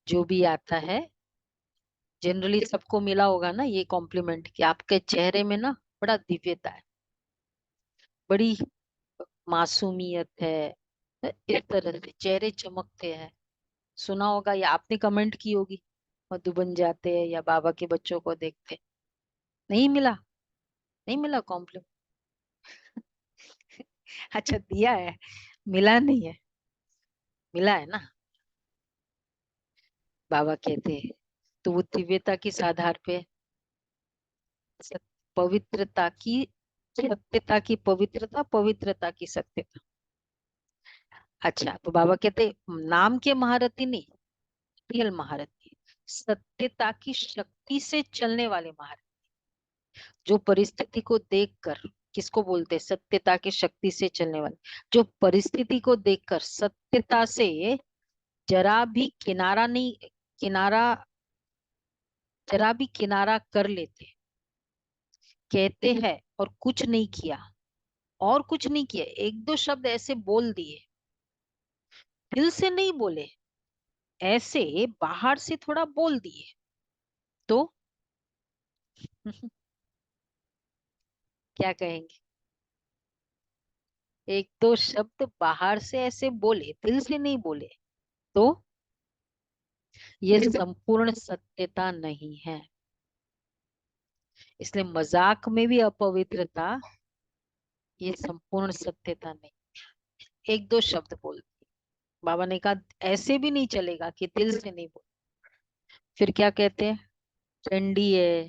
[SPEAKER 1] जो भी आता है जनरली सबको मिला होगा ना ये कॉम्प्लीमेंट कि आपके चेहरे में ना बड़ा दिव्यता है, बड़ी मासूमियत है, इस तरह से चेहरे चमकते हैं। सुना होगा या आपने कमेंट की होगी, मधुबन जाते हैं या बाबा के बच्चों को देखते। नहीं मिला? नहीं मिला कॉम्प्लीमेंट? अच्छा दिया है, मिला नहीं है? मिला है ना। बाबा कहते हैं, तो वो दिव्यता किस आधार पे? सत- पवित्रता की सत्यता की पवित्रता, पवित्रता की सत्यता। अच्छा, तो बाबा कहते नाम के महारथी नहीं, रियल महारथी, सत्यता की शक्ति से चलने वाले महारथी, जो परिस्थिति को देखकर, किसको बोलते हैं? सत्यता की शक्ति से चलने वाले, जो परिस्थिति को देखकर सत्यता से जरा भी किनारा नहीं, किनारा, जरा भी किनारा कर लेते, कहते हैं और कुछ नहीं किया, और कुछ नहीं किया, एक दो शब्द ऐसे बोल दिए, दिल से नहीं बोले, ऐसे बाहर से थोड़ा बोल दिए, तो क्या कहेंगे? एक दो शब्द बाहर से ऐसे बोले, दिल से नहीं बोले, तो ये संपूर्ण सत्यता नहीं है। इसलिए मजाक में भी अपवित्रता, ये संपूर्ण सत्यता नहीं। एक दो शब्द बोल, बाबा ने कहा ऐसे भी नहीं चलेगा कि दिल से नहीं बोल। फिर क्या कहते हैं? ट्रेंडी है,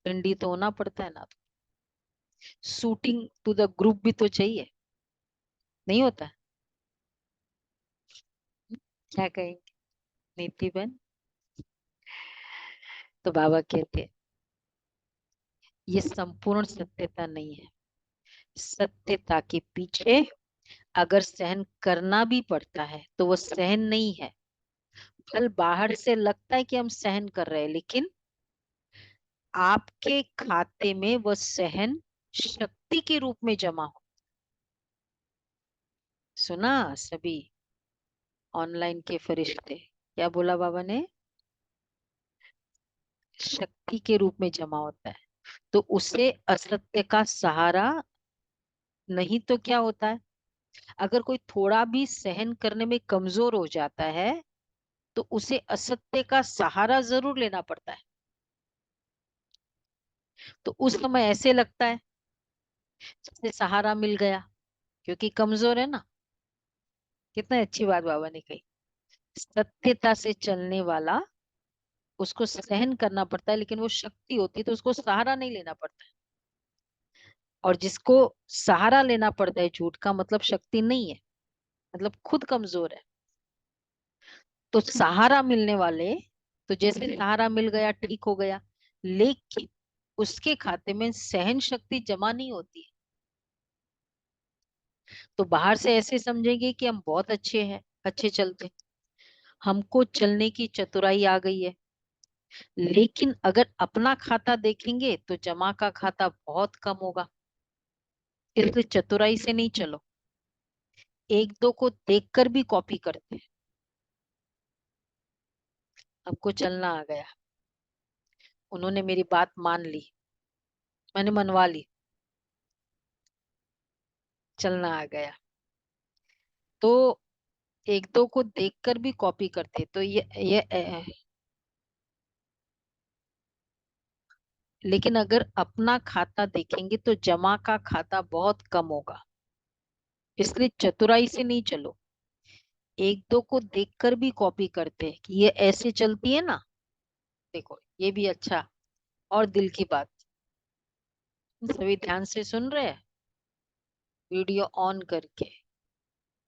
[SPEAKER 1] ट्रेंडी तो होना पड़ता है ना, शूटिंग टू द ग्रुप भी तो चाहिए, नहीं होता? क्या कहेंगे नीति बहन? तो बाबा कहते हैं ये संपूर्ण सत्यता नहीं है। सत्यता के पीछे अगर सहन करना भी पड़ता है तो वो सहन नहीं है। फल बाहर से लगता है कि हम सहन कर रहे हैं, लेकिन आपके खाते में वो सहन शक्ति के रूप में जमा हो। सुना सभी ऑनलाइन के फरिश्ते, क्या बोला बाबा ने? शक्ति के रूप में जमा होता है। तो उसे असत्य का सहारा नहीं तो क्या होता है? अगर कोई थोड़ा भी सहन करने में कमजोर हो जाता है तो उसे असत्य का सहारा जरूर लेना पड़ता है। तो उस समय ऐसे लगता है जैसे सहारा मिल गया, क्योंकि कमजोर है ना। कितना अच्छी बात बाबा ने कही। सत्यता से चलने वाला, उसको सहन करना पड़ता है, लेकिन वो शक्ति होती है तो उसको सहारा नहीं लेना पड़ता है। और जिसको सहारा लेना पड़ता है झूठ का, मतलब शक्ति नहीं है, मतलब खुद कमजोर है। तो सहारा मिलने वाले, तो जैसे सहारा मिल गया ठीक हो गया, लेकिन उसके खाते में सहन शक्ति जमा नहीं होती है। तो बाहर से ऐसे समझेंगे कि हम बहुत अच्छे हैं, अच्छे चलते, हमको चलने की चतुराई आ गई है। लेकिन अगर अपना खाता देखेंगे तो जमा का खाता बहुत कम होगा, इसलिए चतुराई से नहीं चलो। एक दो को देखकर भी कॉपी करते हैं। हमको चलना आ गया, उन्होंने मेरी बात मान ली, मैंने मनवा ली, चलना आ गया। तो एक दो को देखकर भी कॉपी करते, तो लेकिन अगर अपना खाता देखेंगे तो जमा का खाता बहुत कम होगा, इसलिए चतुराई से नहीं चलो। एक दो को देखकर भी कॉपी करते हैं कि ये ऐसे चलती है ना, देखो ये भी अच्छा। और दिल की बात, सभी ध्यान से सुन रहे हैं, वीडियो ऑन करके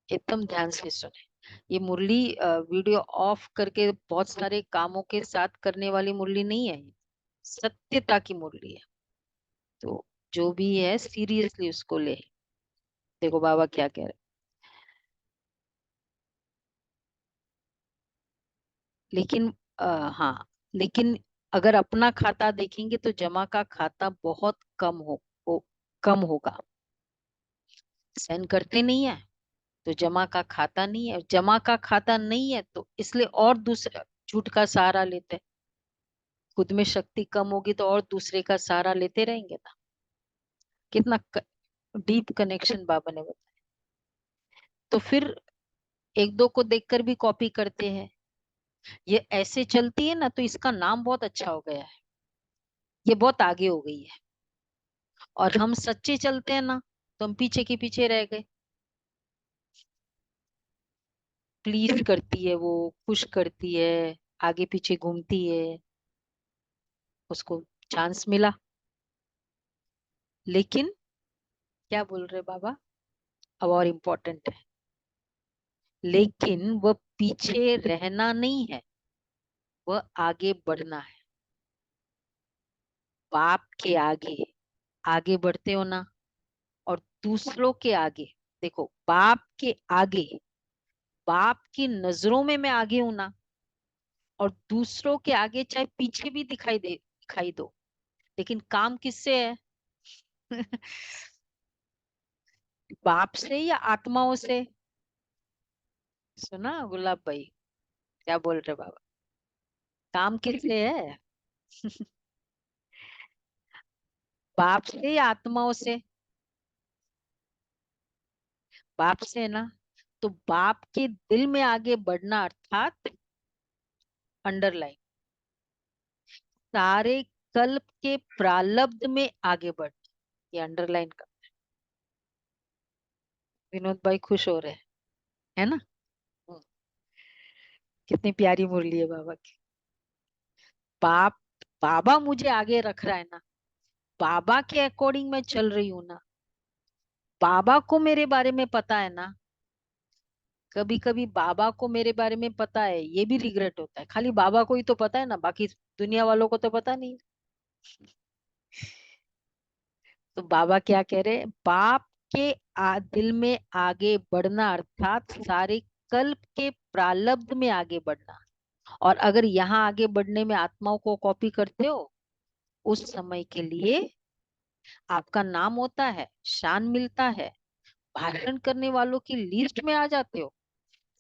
[SPEAKER 1] एकदम ध्यान से सुने। ये मुरली वीडियो ऑफ करके बहुत सारे कामों के साथ करने वाली मुरली नहीं है, ये सत्यता की मुरली है। तो जो भी है सीरियसली उसको ले। देखो बाबा क्या कह रहे, लेकिन हाँ, लेकिन अगर अपना खाता देखेंगे तो जमा का खाता बहुत हो कम होगा। सहन करते नहीं है तो जमा का खाता नहीं है, जमा का खाता नहीं है तो इसलिए और दूसरा झूठ का सहारा लेते हैं। खुद में शक्ति कम होगी तो और दूसरे का सहारा लेते रहेंगे ना। कितना डीप कनेक्शन बाबा ने बताया। तो फिर एक दो को देखकर भी कॉपी करते हैं, ये ऐसे चलती है ना, तो इसका नाम बहुत अच्छा हो गया है, ये बहुत आगे हो गई है। और हम सच्चे चलते हैं ना, तो हम पीछे के पीछे रह गए। प्लीज करती है वो, खुश करती है, आगे पीछे घूमती है, उसको चांस मिला। लेकिन क्या बोल रहे बाबा, अब और इम्पोर्टेंट है, लेकिन वह पीछे रहना नहीं है, वह आगे बढ़ना है। बाप के आगे आगे बढ़ते हो ना, और दूसरों के आगे, देखो बाप के आगे, बाप की नजरों में मैं आगे हूं ना, और दूसरों के आगे चाहे पीछे भी दिखाई दो, लेकिन काम किससे है? बाप से या आत्माओं से? सुना गुलाब भाई क्या बोल रहे बाबा, काम किससे है? बाप से या आत्माओं से? बाप से है ना। तो बाप के दिल में आगे बढ़ना अर्थात अंडरलाइन, सारे कल्प के प्रारब्ध में आगे बढ़, ये अंडरलाइन का। विनोद भाई खुश हो रहे हैं, है ना। हम्म, कितनी प्यारी मुरली है बाबा की। बाप, बाबा मुझे आगे रख रहा है ना, बाबा के अकॉर्डिंग मैं चल रही हूँ ना, बाबा को मेरे बारे में पता है ना। कभी कभी बाबा को मेरे बारे में पता है, ये भी रिग्रेट होता है, खाली बाबा को ही तो पता है ना, बाकी दुनिया वालों को तो पता नहीं। तो बाबा क्या कह रहे हैं, बाप के दिल में आगे बढ़ना अर्थात सारे कल्प के प्रारब्ध में आगे बढ़ना। और अगर यहाँ आगे बढ़ने में आत्माओं को कॉपी करते हो, उस समय के लिए आपका नाम होता है, शान मिलता है, भाषण करने वालों की लिस्ट में आ जाते हो,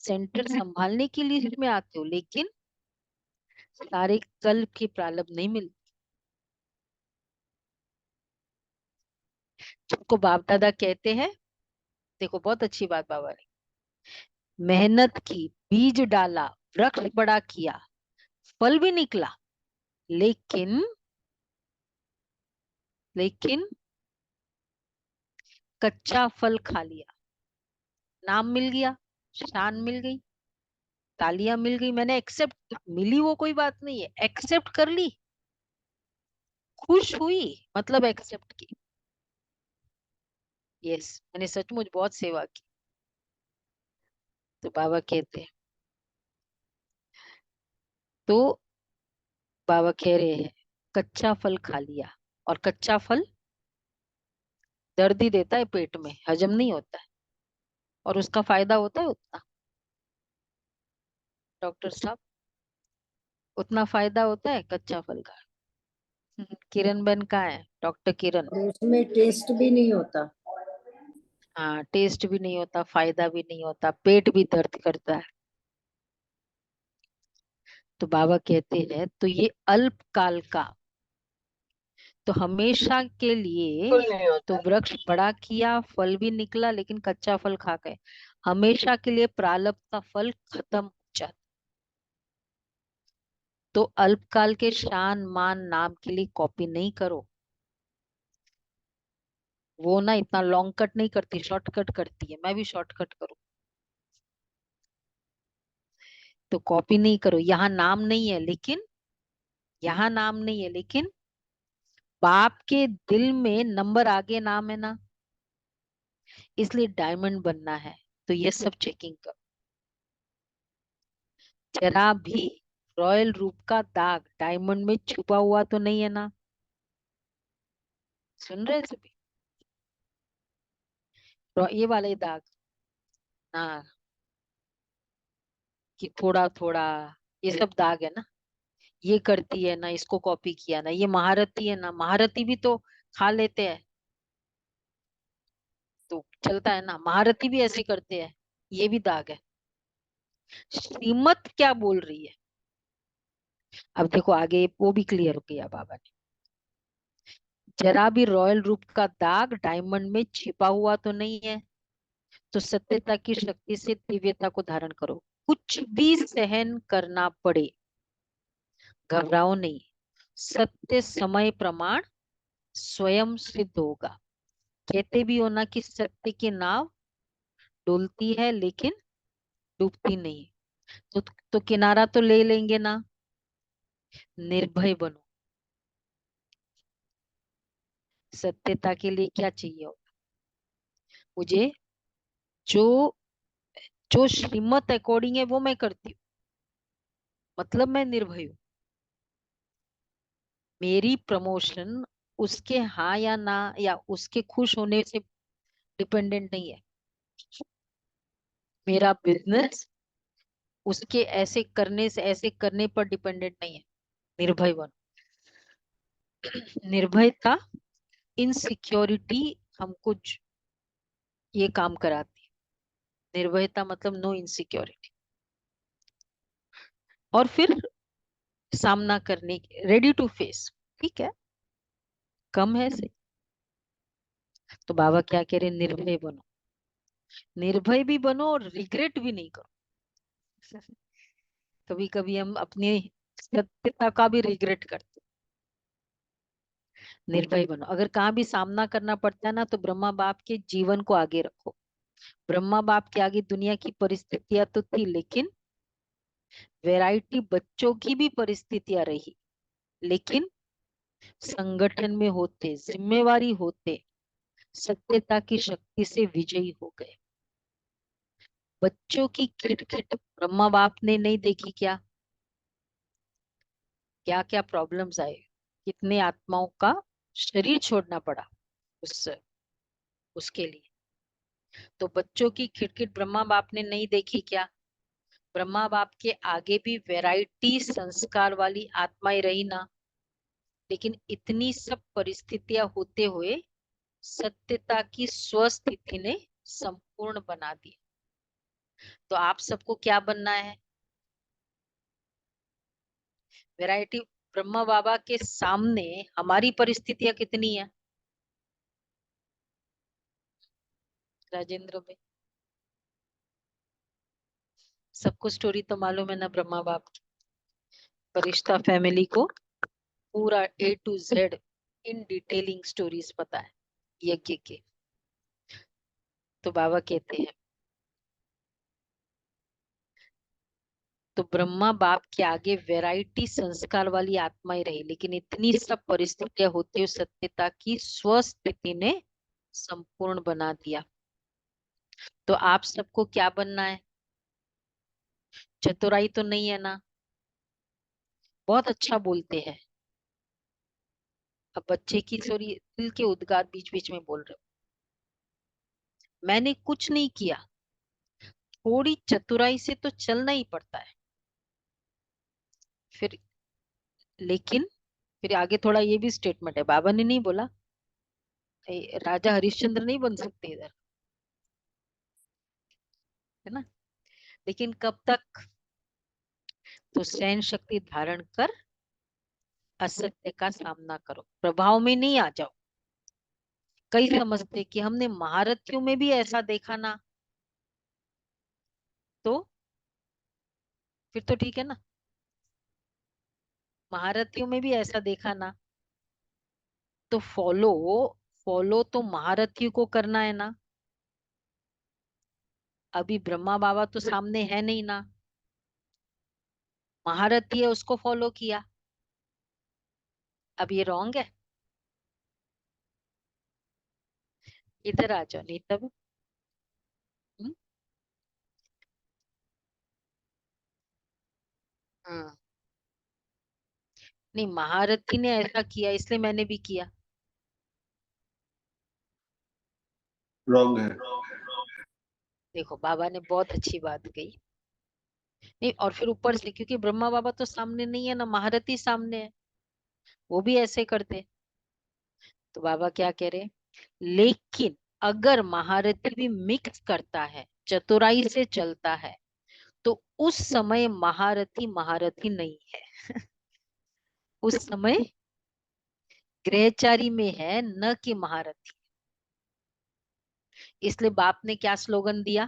[SPEAKER 1] सेंटर संभालने की लिस्ट में आते हो, लेकिन सारे कल्प की प्रारब्ध नहीं मिलती। सबको बाप दादा कहते हैं, देखो बहुत अच्छी बात बाबा ने, मेहनत की, बीज डाला, वृक्ष बड़ा किया, फल भी निकला, लेकिन लेकिन कच्चा फल खा लिया। नाम मिल गया, शान मिल गई, तालियां मिल गई, मैंने एक्सेप्ट, मिली वो कोई बात नहीं है, एक्सेप्ट कर ली, खुश हुई, मतलब एक्सेप्ट की। यस, मैंने सचमुच बहुत सेवा की। तो बाबा कहते हैं, तो बाबा कह रहे हैं कच्चा फल खा लिया, और कच्चा फल दर्द ही देता है, पेट में हजम नहीं होता है। और उसका फायदा होता है उतना, डॉक्टर साहब, उतना फायदा होता है कच्चा फल का? किरण बेन कहाँ है, डॉक्टर किरण?
[SPEAKER 2] और उसमें टेस्ट भी नहीं होता।
[SPEAKER 1] हाँ, टेस्ट भी नहीं होता, फायदा भी नहीं होता, पेट भी दर्द करता है। तो बाबा कहते हैं तो ये अल्पकाल का, तो हमेशा के लिए
[SPEAKER 2] बिल्कुल नहीं
[SPEAKER 1] तो
[SPEAKER 2] होता।
[SPEAKER 1] वृक्ष बड़ा किया, फल भी निकला, लेकिन कच्चा फल खा गए। हमेशा के लिए प्रारब्ध का फल खत्म हो जाता। तो अल्पकाल के शान मान नाम के लिए कॉपी नहीं करो। वो ना इतना लॉन्ग कट नहीं करती, शॉर्टकट करती है, मैं भी शॉर्टकट करूँ। तो कॉपी नहीं करो। यहाँ नाम नहीं है लेकिन, यहाँ नाम नहीं है लेकिन बाप के दिल में नंबर आगे नाम है ना, इसलिए डायमंड बनना है। तो ये सब चेकिंग करो। जरा भी रॉयल रूप का दाग डायमंड में छुपा हुआ तो नहीं है ना? सुन रहे सभी? ये वाले दाग ना, कि थोड़ा थोड़ा, ये सब दाग है ना। ये करती है ना, इसको कॉपी किया ना, ये महारथी है ना, महारथी भी तो खा लेते हैं, तो चलता है ना, महारथी भी ऐसे करते हैं। ये भी दाग है। श्रीमत क्या बोल रही है? अब देखो आगे वो भी क्लियर हो गया बाबा ने। जरा भी रॉयल रूप का दाग डायमंड में छिपा हुआ तो नहीं है। तो सत्यता की शक्ति से दिव्यता को धारण करो। कुछ भी सहन करना पड़े, घबराओ नहीं। सत्य समय प्रमाण स्वयं सिद्ध होगा। कहते भी हो ना कि सत्य की नाव डुलती है लेकिन डूबती नहीं। तो किनारा तो ले लेंगे ना। निर्भय बनो। सत्यता के लिए क्या चाहिए होगा? मुझे जो जो श्रीमत अकॉर्डिंग है वो मैं करती हूँ, मतलब मैं निर्भय हूँ। मेरी प्रमोशन उसके हाँ या ना या उसके खुश होने से डिपेंडेंट नहीं है। मेरा बिजनेस उसके ऐसे करने से, ऐसे करने पर डिपेंडेंट नहीं है। निर्भय बनो। निर्भयता, इनसिक्योरिटी हमको ये काम कराती है। निर्भयता मतलब नो इनसिक्योरिटी। और फिर सामना करने रेडी टू फेस। ठीक है, कम है से। तो बाबा क्या कह रहे? निर्भय बनो। निर्भय भी बनो और रिग्रेट भी नहीं करो। कभी कभी हम अपनी सत्यता का भी रिग्रेट करते। निर्भय बनो। अगर कहाँ भी सामना करना पड़ता है ना, तो ब्रह्मा बाप के जीवन को आगे रखो। ब्रह्मा बाप के आगे दुनिया की परिस्थितियां तो थी, लेकिन वैरायटी बच्चों की भी परिस्थितियां रही, लेकिन संगठन में होते, जिम्मेवारी होते, सत्यता की शक्ति से विजयी हो गए। बच्चों की खिटखिट ब्रह्मा बाप ने नहीं देखी क्या? क्या क्या प्रॉब्लम्स आए, कितने आत्माओं का शरीर छोड़ना पड़ा उस उसके लिए। तो बच्चों की खिटखिट ब्रह्मा बाप ने नहीं देखी क्या? ब्रह्मा बाप के आगे भी वैरायटी संस्कार वाली आत्माएं रही ना, लेकिन इतनी सब परिस्थितियां होते हुए सत्यता की स्वस्थिति ने संपूर्ण बना दी। तो आप सबको क्या बनना है? वैरायटी। ब्रह्मा बाबा के सामने हमारी परिस्थितियां कितनी है राजेंद्र भाई? सबको स्टोरी तो मालूम है ना ब्रह्मा बाप की। फरिश्ता फैमिली को पूरा A to Z in detailing stories पता है यज्ञ के। तो बाबा कहते हैं तो ब्रह्मा बाप के आगे वैरायटी संस्कार वाली आत्माएं रही, लेकिन इतनी सब परिस्थितियां होती हुई सत्यता की स्वस्थिति ने संपूर्ण बना दिया। तो आप सबको क्या बनना है? चतुराई तो नहीं है ना? बहुत अच्छा बोलते हैं। अब बच्चे की सॉरी दिल के उद्गार बीच बीच में बोल रहे हो। मैंने कुछ नहीं किया, थोड़ी चतुराई से तो चलना ही पड़ता है। फिर लेकिन फिर आगे थोड़ा ये भी स्टेटमेंट है, बाबा ने नहीं बोला राजा हरिश्चंद्र नहीं बन सकते इधर, है ना। लेकिन कब तक, तो सहन शक्ति धारण कर असत्य का सामना करो, प्रभाव में नहीं आ जाओ। कई समझते कि हमने महारथियों में भी ऐसा देखा ना, तो फिर तो ठीक है ना, महारथियों में भी ऐसा देखा ना, तो फॉलो फॉलो तो महारथियों को करना है ना। अभी ब्रह्मा बाबा तो सामने है नहीं ना, महारथी है उसको फॉलो किया, अब ये रॉन्ग है। इधर आ जाओ नहीं तब। हम्म। हाँ। नहीं, महारथी ने ऐसा किया इसलिए मैंने भी किया,
[SPEAKER 3] रॉन्ग है।
[SPEAKER 1] देखो बाबा ने बहुत अच्छी बात कही। नहीं, और फिर ऊपर से क्योंकि ब्रह्मा बाबा तो सामने नहीं है ना, महारथी सामने है, वो भी ऐसे करते। तो बाबा क्या कह रहे, लेकिन अगर महारथी भी मिक्स करता है, चतुराई से चलता है, तो उस समय महारथी महारथी नहीं है। उस समय ग्रहचारी में है, न कि महारथी। इसलिए बाप ने क्या स्लोगन दिया,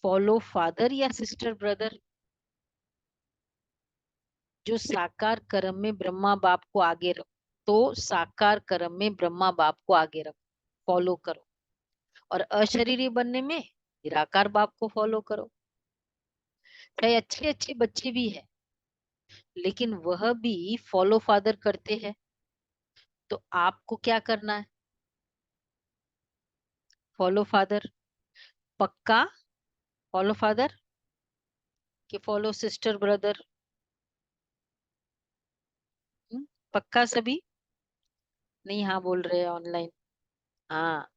[SPEAKER 1] फॉलो फादर या सिस्टर ब्रदर। जो साकार कर्म में ब्रह्मा बाप को आगे रखो, तो साकार कर्म में ब्रह्मा बाप को आगे रखो, फॉलो करो। और अशरीरी बनने में निराकार बाप को फॉलो करो। चाहे अच्छे अच्छे बच्चे भी है, लेकिन वह भी फॉलो फादर करते हैं, तो आपको क्या करना है, फॉलो फादर पक्का, फॉलो फादर कि फॉलो सिस्टर ब्रदर। पक्का सभी, नहीं हाँ बोल रहे हैं ऑनलाइन। हाँ,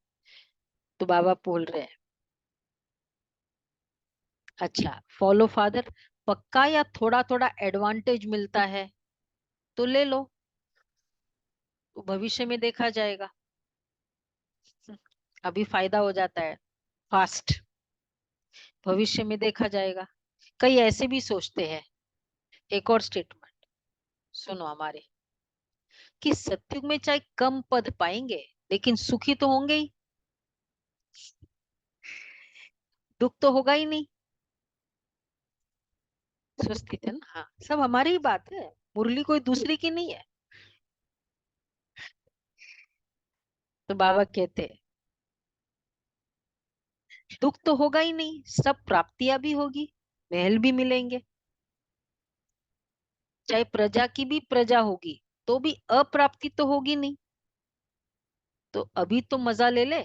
[SPEAKER 1] तो बाबा बोल रहे हैं, अच्छा फॉलो फादर पक्का, या थोड़ा थोड़ा एडवांटेज मिलता है तो ले लो, तो भविष्य में देखा जाएगा। अभी फायदा हो जाता है फास्ट, भविष्य में देखा जाएगा। कई ऐसे भी सोचते हैं, एक और स्टेटमेंट सुनो हमारे, कि सत्युग में चाहे कम पद पाएंगे लेकिन सुखी तो होंगे ही, दुख तो होगा ही नहीं। सोचते थे ना, हाँ सब हमारी ही बात है, मुरली कोई दूसरी की नहीं है। तो बाबा कहते हैं दुख तो होगा ही नहीं, सब प्राप्तियां भी होगी, महल भी मिलेंगे, चाहे प्रजा की भी प्रजा होगी तो भी अप्राप्ति तो होगी नहीं। तो अभी तो मजा ले ले,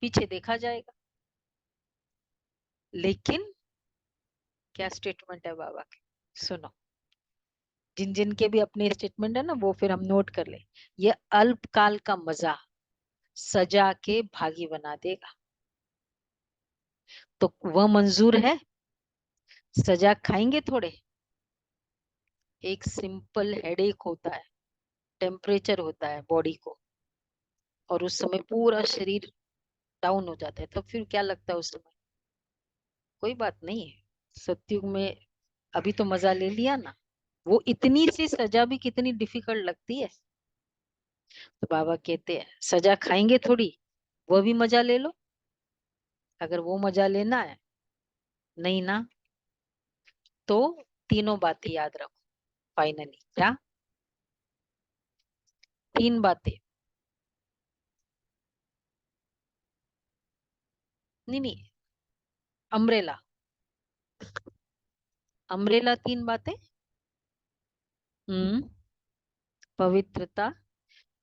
[SPEAKER 1] पीछे देखा जाएगा। लेकिन क्या स्टेटमेंट है बाबा के, सुनो, जिन जिन के भी अपने स्टेटमेंट है ना, वो फिर हम नोट कर ले। ये अल्पकाल का मजा सजा के भागी बना देगा, तो वह मंजूर है, सजा खाएंगे थोड़े। एक सिंपल हेडेक होता है, टेम्परेचर होता है बॉडी को, और उस समय पूरा शरीर डाउन हो जाता है, तब फिर क्या लगता है उस समय, कोई बात नहीं है, सत्युग में अभी तो मजा ले लिया ना। वो इतनी सी सजा भी कितनी डिफिकल्ट लगती है। तो बाबा कहते हैं सजा खाएंगे थोड़ी, वो भी मजा ले लो। अगर वो मजा लेना है, नहीं ना, तो तीनों बातें याद रखो। फाइनली क्या, तीन बातें, नहीं नहीं, अम्ब्रेला, अम्ब्रेला तीन बातें। हम्म। पवित्रता,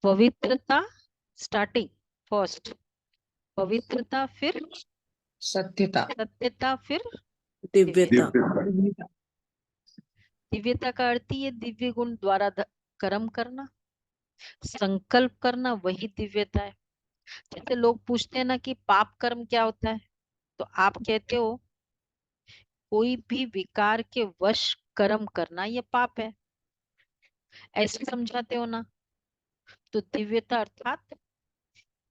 [SPEAKER 1] पवित्रता स्टार्टिंग फर्स्ट, पवित्रता फिर
[SPEAKER 2] सत्यता,
[SPEAKER 1] सत्यता फिर
[SPEAKER 2] दिव्यता।
[SPEAKER 3] दिव्यता।
[SPEAKER 1] दिव्यता का अर्थ ही है दिव्य गुण द्वारा कर्म करना, संकल्प करना, वही दिव्यता है। जैसे लोग पूछते हैं ना कि पाप कर्म क्या होता है, तो आप कहते हो कोई भी विकार के वश कर्म करना ये पाप है, ऐसे समझाते हो ना। तो दिव्यता अर्थात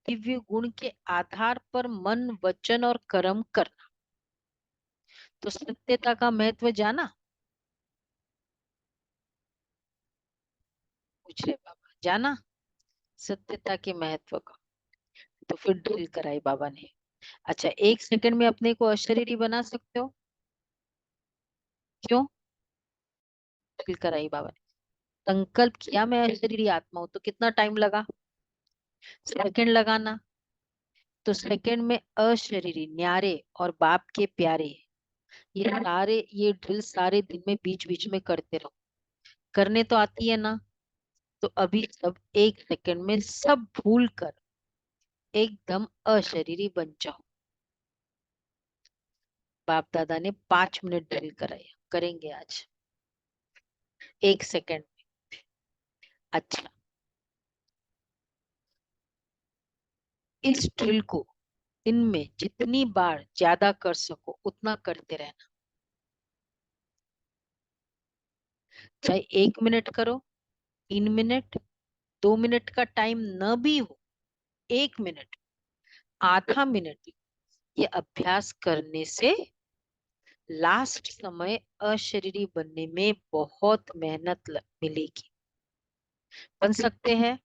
[SPEAKER 1] दिव्य गुण के आधार पर मन वचन और कर्म करना। तो सत्यता का महत्व जाना, पूछ रहे बाबा, जाना सत्यता के महत्व का। तो फिर ड्रिल कराई बाबा ने। अच्छा, 1 सेकंड में अपने को अशरीरी बना सकते हो? क्यों? ड्रिल कराई बाबा ने। संकल्प किया मैं अशरीरी आत्मा हूं, तो कितना टाइम लगा? सेकंड लगाना। तो सेकंड में अशरीरी न्यारे और बाप के प्यारे, ये ड्रिल सारे दिन में बीच बीच में करते रहो। करने तो आती है ना? तो अभी सब 1 सेकंड में सब भूल कर एकदम अशरीरी बन जाओ। बाप दादा ने 5 मिनट ड्रिल कराया, करेंगे आज 1 सेकंड। अच्छा, इस ड्रिल को इनमें जितनी बार ज्यादा कर सको उतना करते रहना। चाहे 1 मिनट करो, 3 मिनट, 2 मिनट का टाइम न भी हो, 1 मिनट, आधा मिनट, ये अभ्यास करने से लास्ट समय अशरीरी बनने में बहुत मेहनत मिलेगी। बन सकते हैं?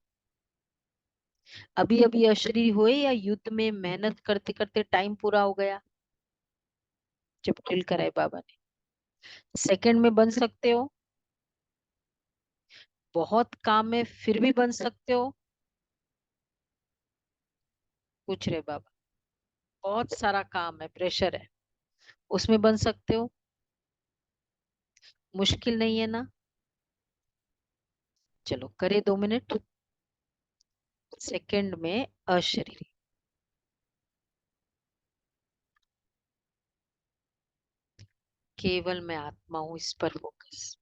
[SPEAKER 1] अभी अभी अशरीरी हुए या युद्ध में मेहनत करते करते टाइम पूरा हो गया जब ड्रिल कराए बाबा ने? सेकंड में बन सकते हो? बहुत काम है फिर भी बन सकते हो? पूछ रहे बाबा। बहुत सारा काम है, प्रेशर है, उसमें बन सकते हो? मुश्किल नहीं है ना? चलो करे 2 मिनट। सेकंड में अशरीरी, केवल मैं आत्मा हूं, इस पर फोकस।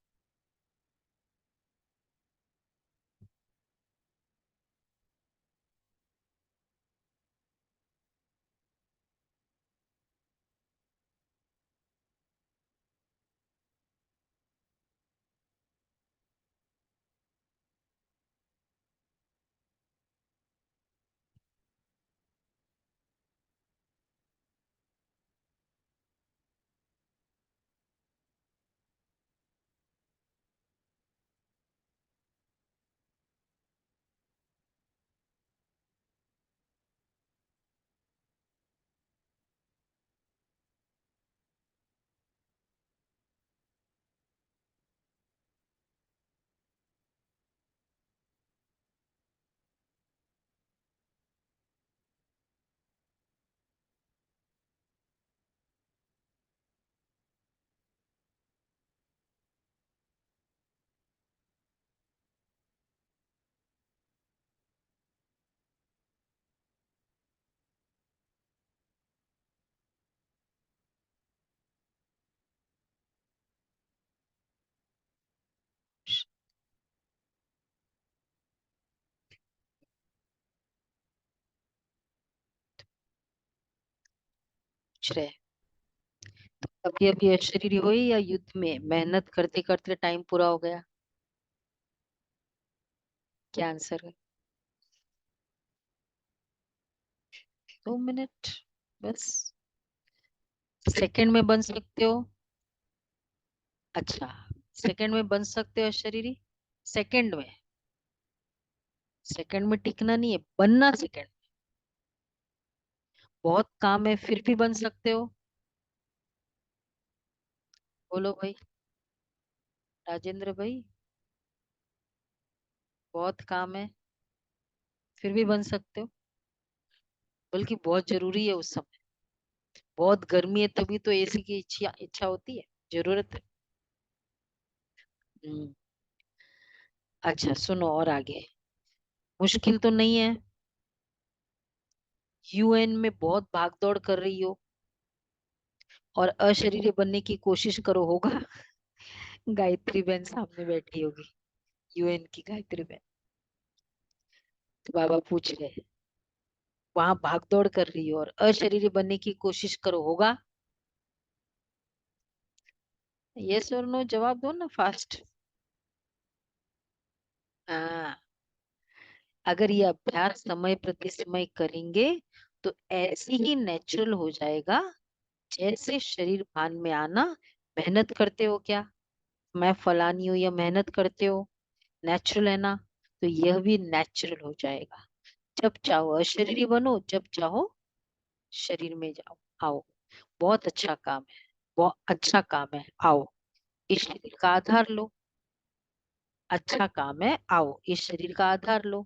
[SPEAKER 1] पूछ रहे अभी अभी अशरीरी हुई या युद्ध में मेहनत करते करते टाइम पूरा हो गया? क्या आंसर है? 2 मिनट बस। सेकंड में बन सकते हो? अच्छा, सेकंड में बन सकते हो शरीरी? सेकंड में, सेकंड में टिकना नहीं है, बनना सेकंड। बहुत काम है फिर भी बन सकते हो? बोलो भाई, राजेंद्र भाई। बहुत काम है फिर भी बन सकते हो? बल्कि बहुत जरूरी है उस समय। बहुत गर्मी है तभी तो एसी की इच्छा इच्छा होती है, जरूरत है। हम्म। अच्छा सुनो और आगे। मुश्किल तो नहीं है? यूएन में बहुत भागदौड़ कर रही हो और अशरीरी बनने की कोशिश करो, होगा? गायत्री बहन सामने बैठी होगी, यूएन की गायत्री बहन। तो बाबा पूछ रहे वहां भागदौड़ कर रही हो और अशरीरी बनने की कोशिश करो, होगा? यस और नो जवाब दो ना फास्ट। हाँ, अगर ये अभ्यास समय प्रति समय करेंगे तो ऐसे ही नेचुरल हो जाएगा जैसे शरीर भान में आना। मेहनत करते हो क्या, मैं फलानी हूँ, या मेहनत करते हो, नेचुरल है ना, तो यह भी नेचुरल हो जाएगा। जब चाहो अशरीरी बनो, जब चाहो शरीर में जाओ। आओ, बहुत अच्छा काम है, बहुत अच्छा काम है, आओ इस शरीर का आधार लो। अच्छा काम है, आओ इस शरीर का आधार लो।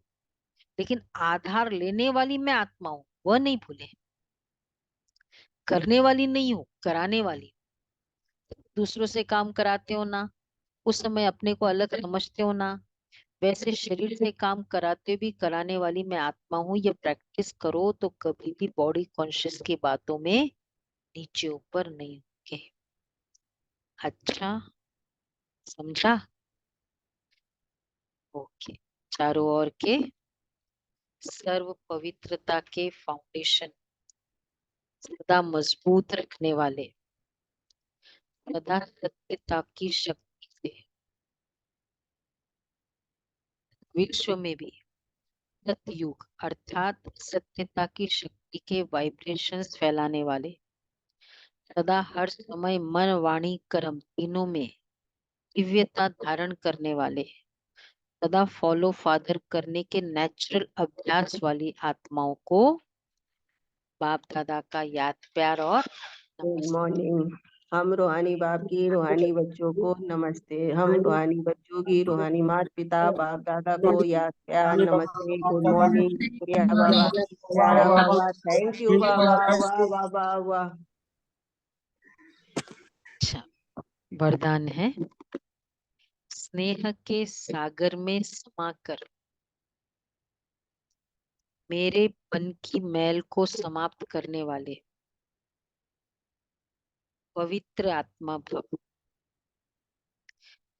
[SPEAKER 1] लेकिन आधार लेने वाली मैं आत्मा हूँ, वह नहीं भूले। करने वाली नहीं हूँ, कराने वाली। दूसरों से काम कराते हो ना, उस समय अपने को अलग समझते हो ना, वैसे शरीर से काम कराते भी कराने वाली मैं आत्मा हूँ। ये प्रैक्टिस करो तो कभी भी बॉडी कॉन्शियस की बातों में नीचे ऊपर नहीं होगे। अच्छा, समझा? ओके। चारों ओर के सर्व पवित्रता के फाउंडेशन सदा मजबूत रखने वाले, सदा सत्यता की शक्ति से विश्व में भी सतयुग अर्थात सत्यता की शक्ति के वाइब्रेशंस फैलाने वाले, सदा हर समय मन वाणी कर्म तीनों में दिव्यता धारण करने वाले, सदा फॉलो फादर करने के नेचुरल अभ्यास वाली आत्माओं को बाप दादा का याद प्यार और
[SPEAKER 4] गुड
[SPEAKER 1] नमस्ते।
[SPEAKER 4] मॉर्निंग। हम रूहानी बाप की रूहानी बच्चों को नमस्ते। हम रूहानी बच्चों की रूहानी माता पिता बाप दादा को याद प्यार नमस्ते। Good morning. शुक्रिया बाबा, प्यारा बाबा, थैंक यू बाबा। वाह बाबा वाह।
[SPEAKER 1] अच्छा, वरदान है स्नेह के सागर में समाकर मेरे मन की मैल को समाप्त करने वाले पवित्र आत्मा भव।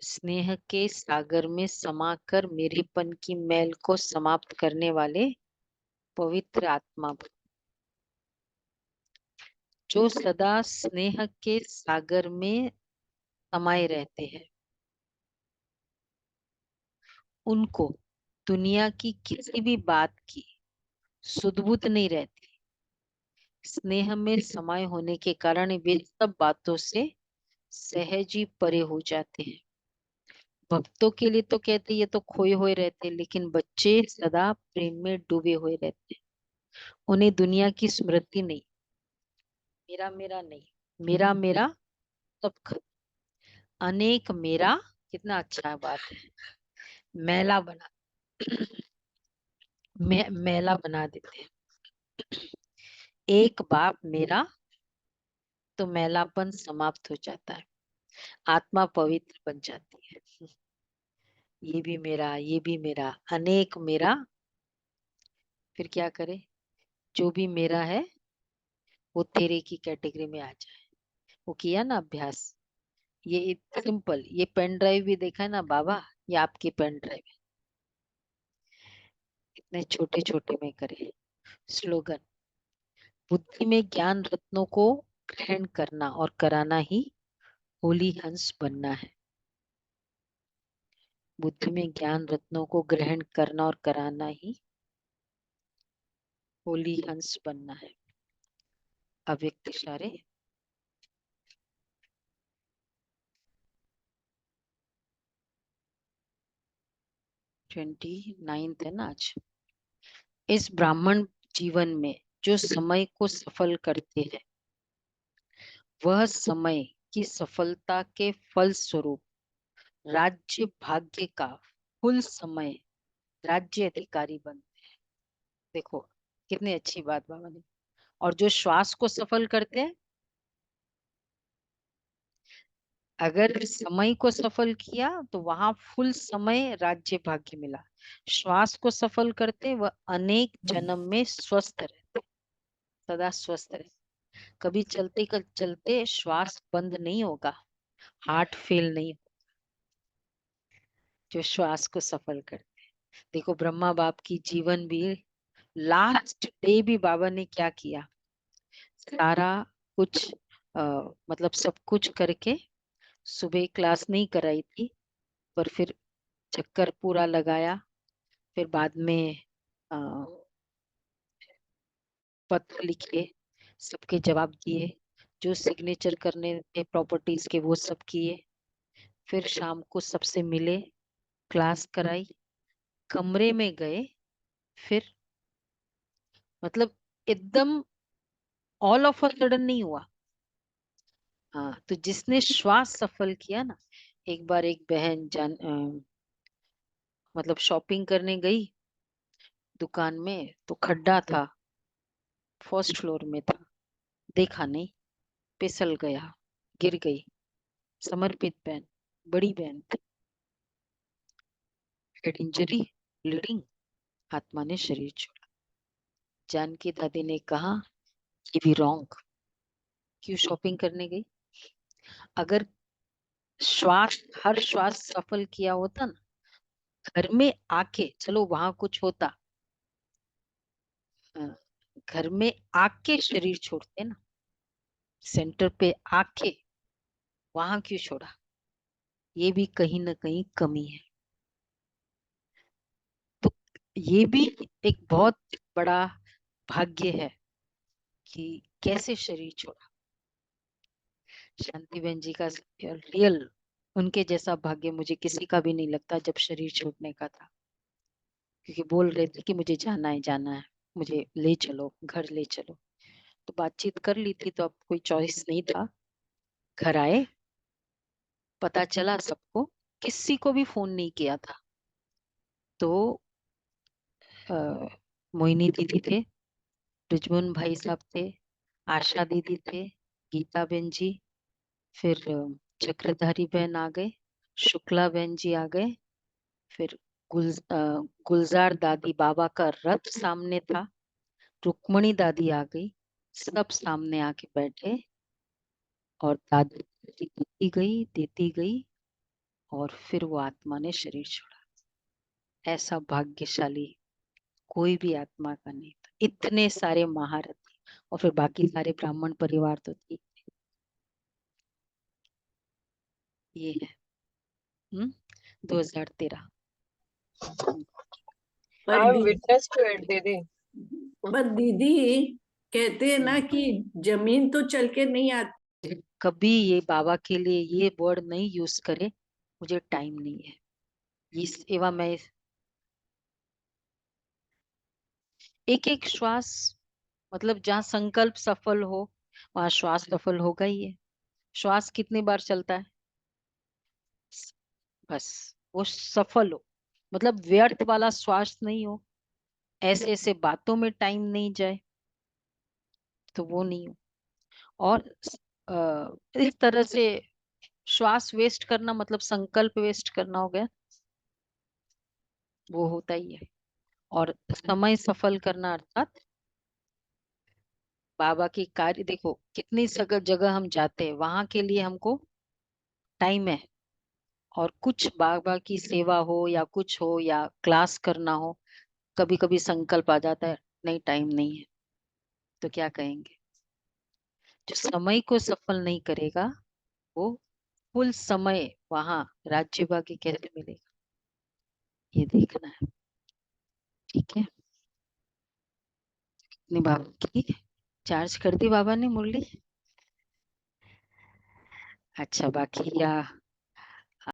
[SPEAKER 1] स्नेह के सागर में समाकर मेरेपन की मैल को समाप्त करने वाले पवित्र आत्मा भव, जो सदा स्नेह के सागर में समाये रहते हैं। उनको दुनिया की किसी भी बात की सुध-बुध नहीं रहती। स्नेह में समाये होने के कारण वे सब बातों से सहज ही परे हो जाते हैं। भक्तों के लिए तो कहते ये तो खोए हुए रहते, लेकिन बच्चे सदा प्रेम में डूबे हुए रहते। उन्हें दुनिया की स्मृति नहीं, मेरा मेरा नहीं, मेरा मेरा सब अनेक मेरा, कितना अच्छा बात है, मैला बना मैला बना देते हैं। एक बाप मेरा तो मैलापन समाप्त हो जाता है, आत्मा पवित्र बन जाती है। ये भी मेरा, ये भी मेरा, अनेक मेरा। फिर क्या करे, जो भी मेरा है वो तेरे की कैटेगरी में आ जाए। वो किया ना अभ्यास, ये सिंपल। ये पेन ड्राइव भी देखा है ना बाबा, ये आपकी पेन ड्राइव है। इतने छोटे छोटे में करे। स्लोगन, बुद्धि में ज्ञान रत्नों को ग्रहण करना और कराना ही होली हंस बनना है। बुद्धि में ज्ञान रत्नों को ग्रहण करना और कराना ही होली हंस बनना है। अव्यक्त इशारे। ट्वेंटी 29 है ना आज। इस ब्राह्मण जीवन में जो समय को सफल करते हैं, वह समय की सफलता के फल स्वरूप राज्य भाग्य का कुल समय राज्य अधिकारी बनते हैं। देखो कितनी अच्छी बात बाबा ने। और जो श्वास को सफल करते हैं, अगर समय को सफल किया तो वहां फुल समय राज्य भाग्य मिला। श्वास को सफल करते वह अनेक जन्म में स्वस्थ रहते, सदा स्वस्थ रहे। कभी चलते चलते श्वास बंद नहीं होगा, हार्ट फेल नहीं, जो श्वास को सफल करते। देखो ब्रह्मा बाप की जीवन भी लास्ट डे भी बाबा ने क्या किया, सारा कुछ मतलब सब कुछ करके सुबह क्लास नहीं कराई थी, पर फिर चक्कर पूरा लगाया, फिर बाद में अ, पत्र लिखे, सबके जवाब दिए, जो सिग्नेचर करने थे प्रॉपर्टीज के वो सब किए, फिर शाम को सबसे मिले, क्लास कराई, कमरे में गए, फिर मतलब एकदम ऑल ऑफ अ सडन नहीं हुआ। हाँ, तो जिसने श्वास सफल किया ना, एक बार एक बहन मतलब शॉपिंग करने गई दुकान में, तो खड्डा था, फर्स्ट फ्लोर में था, देखा नहीं, फिसल गया, गिर गई, समर्पित बहन, बड़ी बहन, हेड इंजरी, ब्लीडिंग, आत्मा ने शरीर छोड़ा। जानकी दादी ने कहा ये भी रॉन्ग, क्यों शॉपिंग करने गई? अगर श्वास, हर श्वास सफल किया होता ना, घर में आके, चलो वहां कुछ होता, घर में आके शरीर छोड़ते ना, सेंटर पे आके, वहां क्यों छोड़ा? ये भी कहीं ना कहीं कमी है। तो ये भी एक बहुत बड़ा भाग्य है कि कैसे शरीर छोड़ा। शांति बहन जी का रियल, उनके जैसा भाग्य मुझे किसी का भी नहीं लगता जब शरीर छोड़ने का था, क्योंकि बोल रहे थे कि मुझे जाना है, जाना है, मुझे ले चलो, घर ले चलो, तो बातचीत कर ली थी, तो अब कोई चॉइस नहीं था। घर आए, पता चला सबको, किसी को भी फोन नहीं किया था, तो मोहिनी दीदी थे, रिजवान भाई साहब थे, आशा दीदी थे, गीता बहन जी, फिर चक्रधारी बहन आ गए, शुक्ला बहन जी आ गए, फिर गुलजार दादी, बाबा का रथ सामने था, रुक्मणी दादी आ गई, सब सामने आके बैठे, और दादी देती गई, और फिर वो आत्मा ने शरीर छोड़ा। ऐसा भाग्यशाली कोई भी आत्मा का नहीं था, इतने सारे महारथी, और फिर बाकी सारे ब्राह्मण परिवार तो थी। ये है 2013।
[SPEAKER 2] पर
[SPEAKER 5] I am
[SPEAKER 2] the,
[SPEAKER 5] witness to it दीदी।
[SPEAKER 2] पर दीदी कहते हैं ना कि जमीन तो चल के नहीं आती।
[SPEAKER 1] कभी ये बाबा के लिए ये वर्ड नहीं यूज करे, मुझे टाइम नहीं है, ये सेवा मैं एक एक श्वास, मतलब जहाँ संकल्प सफल हो वहां श्वास सफल होगा ही है। श्वास कितनी बार चलता है? बस वो सफल हो, मतलब व्यर्थ वाला श्वास नहीं हो, ऐसे ऐसे बातों में टाइम नहीं जाए, तो वो नहीं हो। और इस तरह से श्वास वेस्ट करना मतलब संकल्प वेस्ट करना हो गया, वो होता ही है। और समय सफल करना अर्थात बाबा की कार्य, देखो कितनी जगह जगह हम जाते हैं, वहां के लिए हमको टाइम है, और कुछ बाबा की सेवा हो या कुछ हो या क्लास करना हो, कभी कभी संकल्प आ जाता है नहीं टाइम नहीं है, तो क्या कहेंगे? जो समय को सफल नहीं करेगा, वो फुल समय वहां राज्य भाग्य कैसे मिलेगा, ये देखना है। ठीक है, अपनी बाबा की चार्ज कर दी बाबा ने मुरली। अच्छा, बाकी या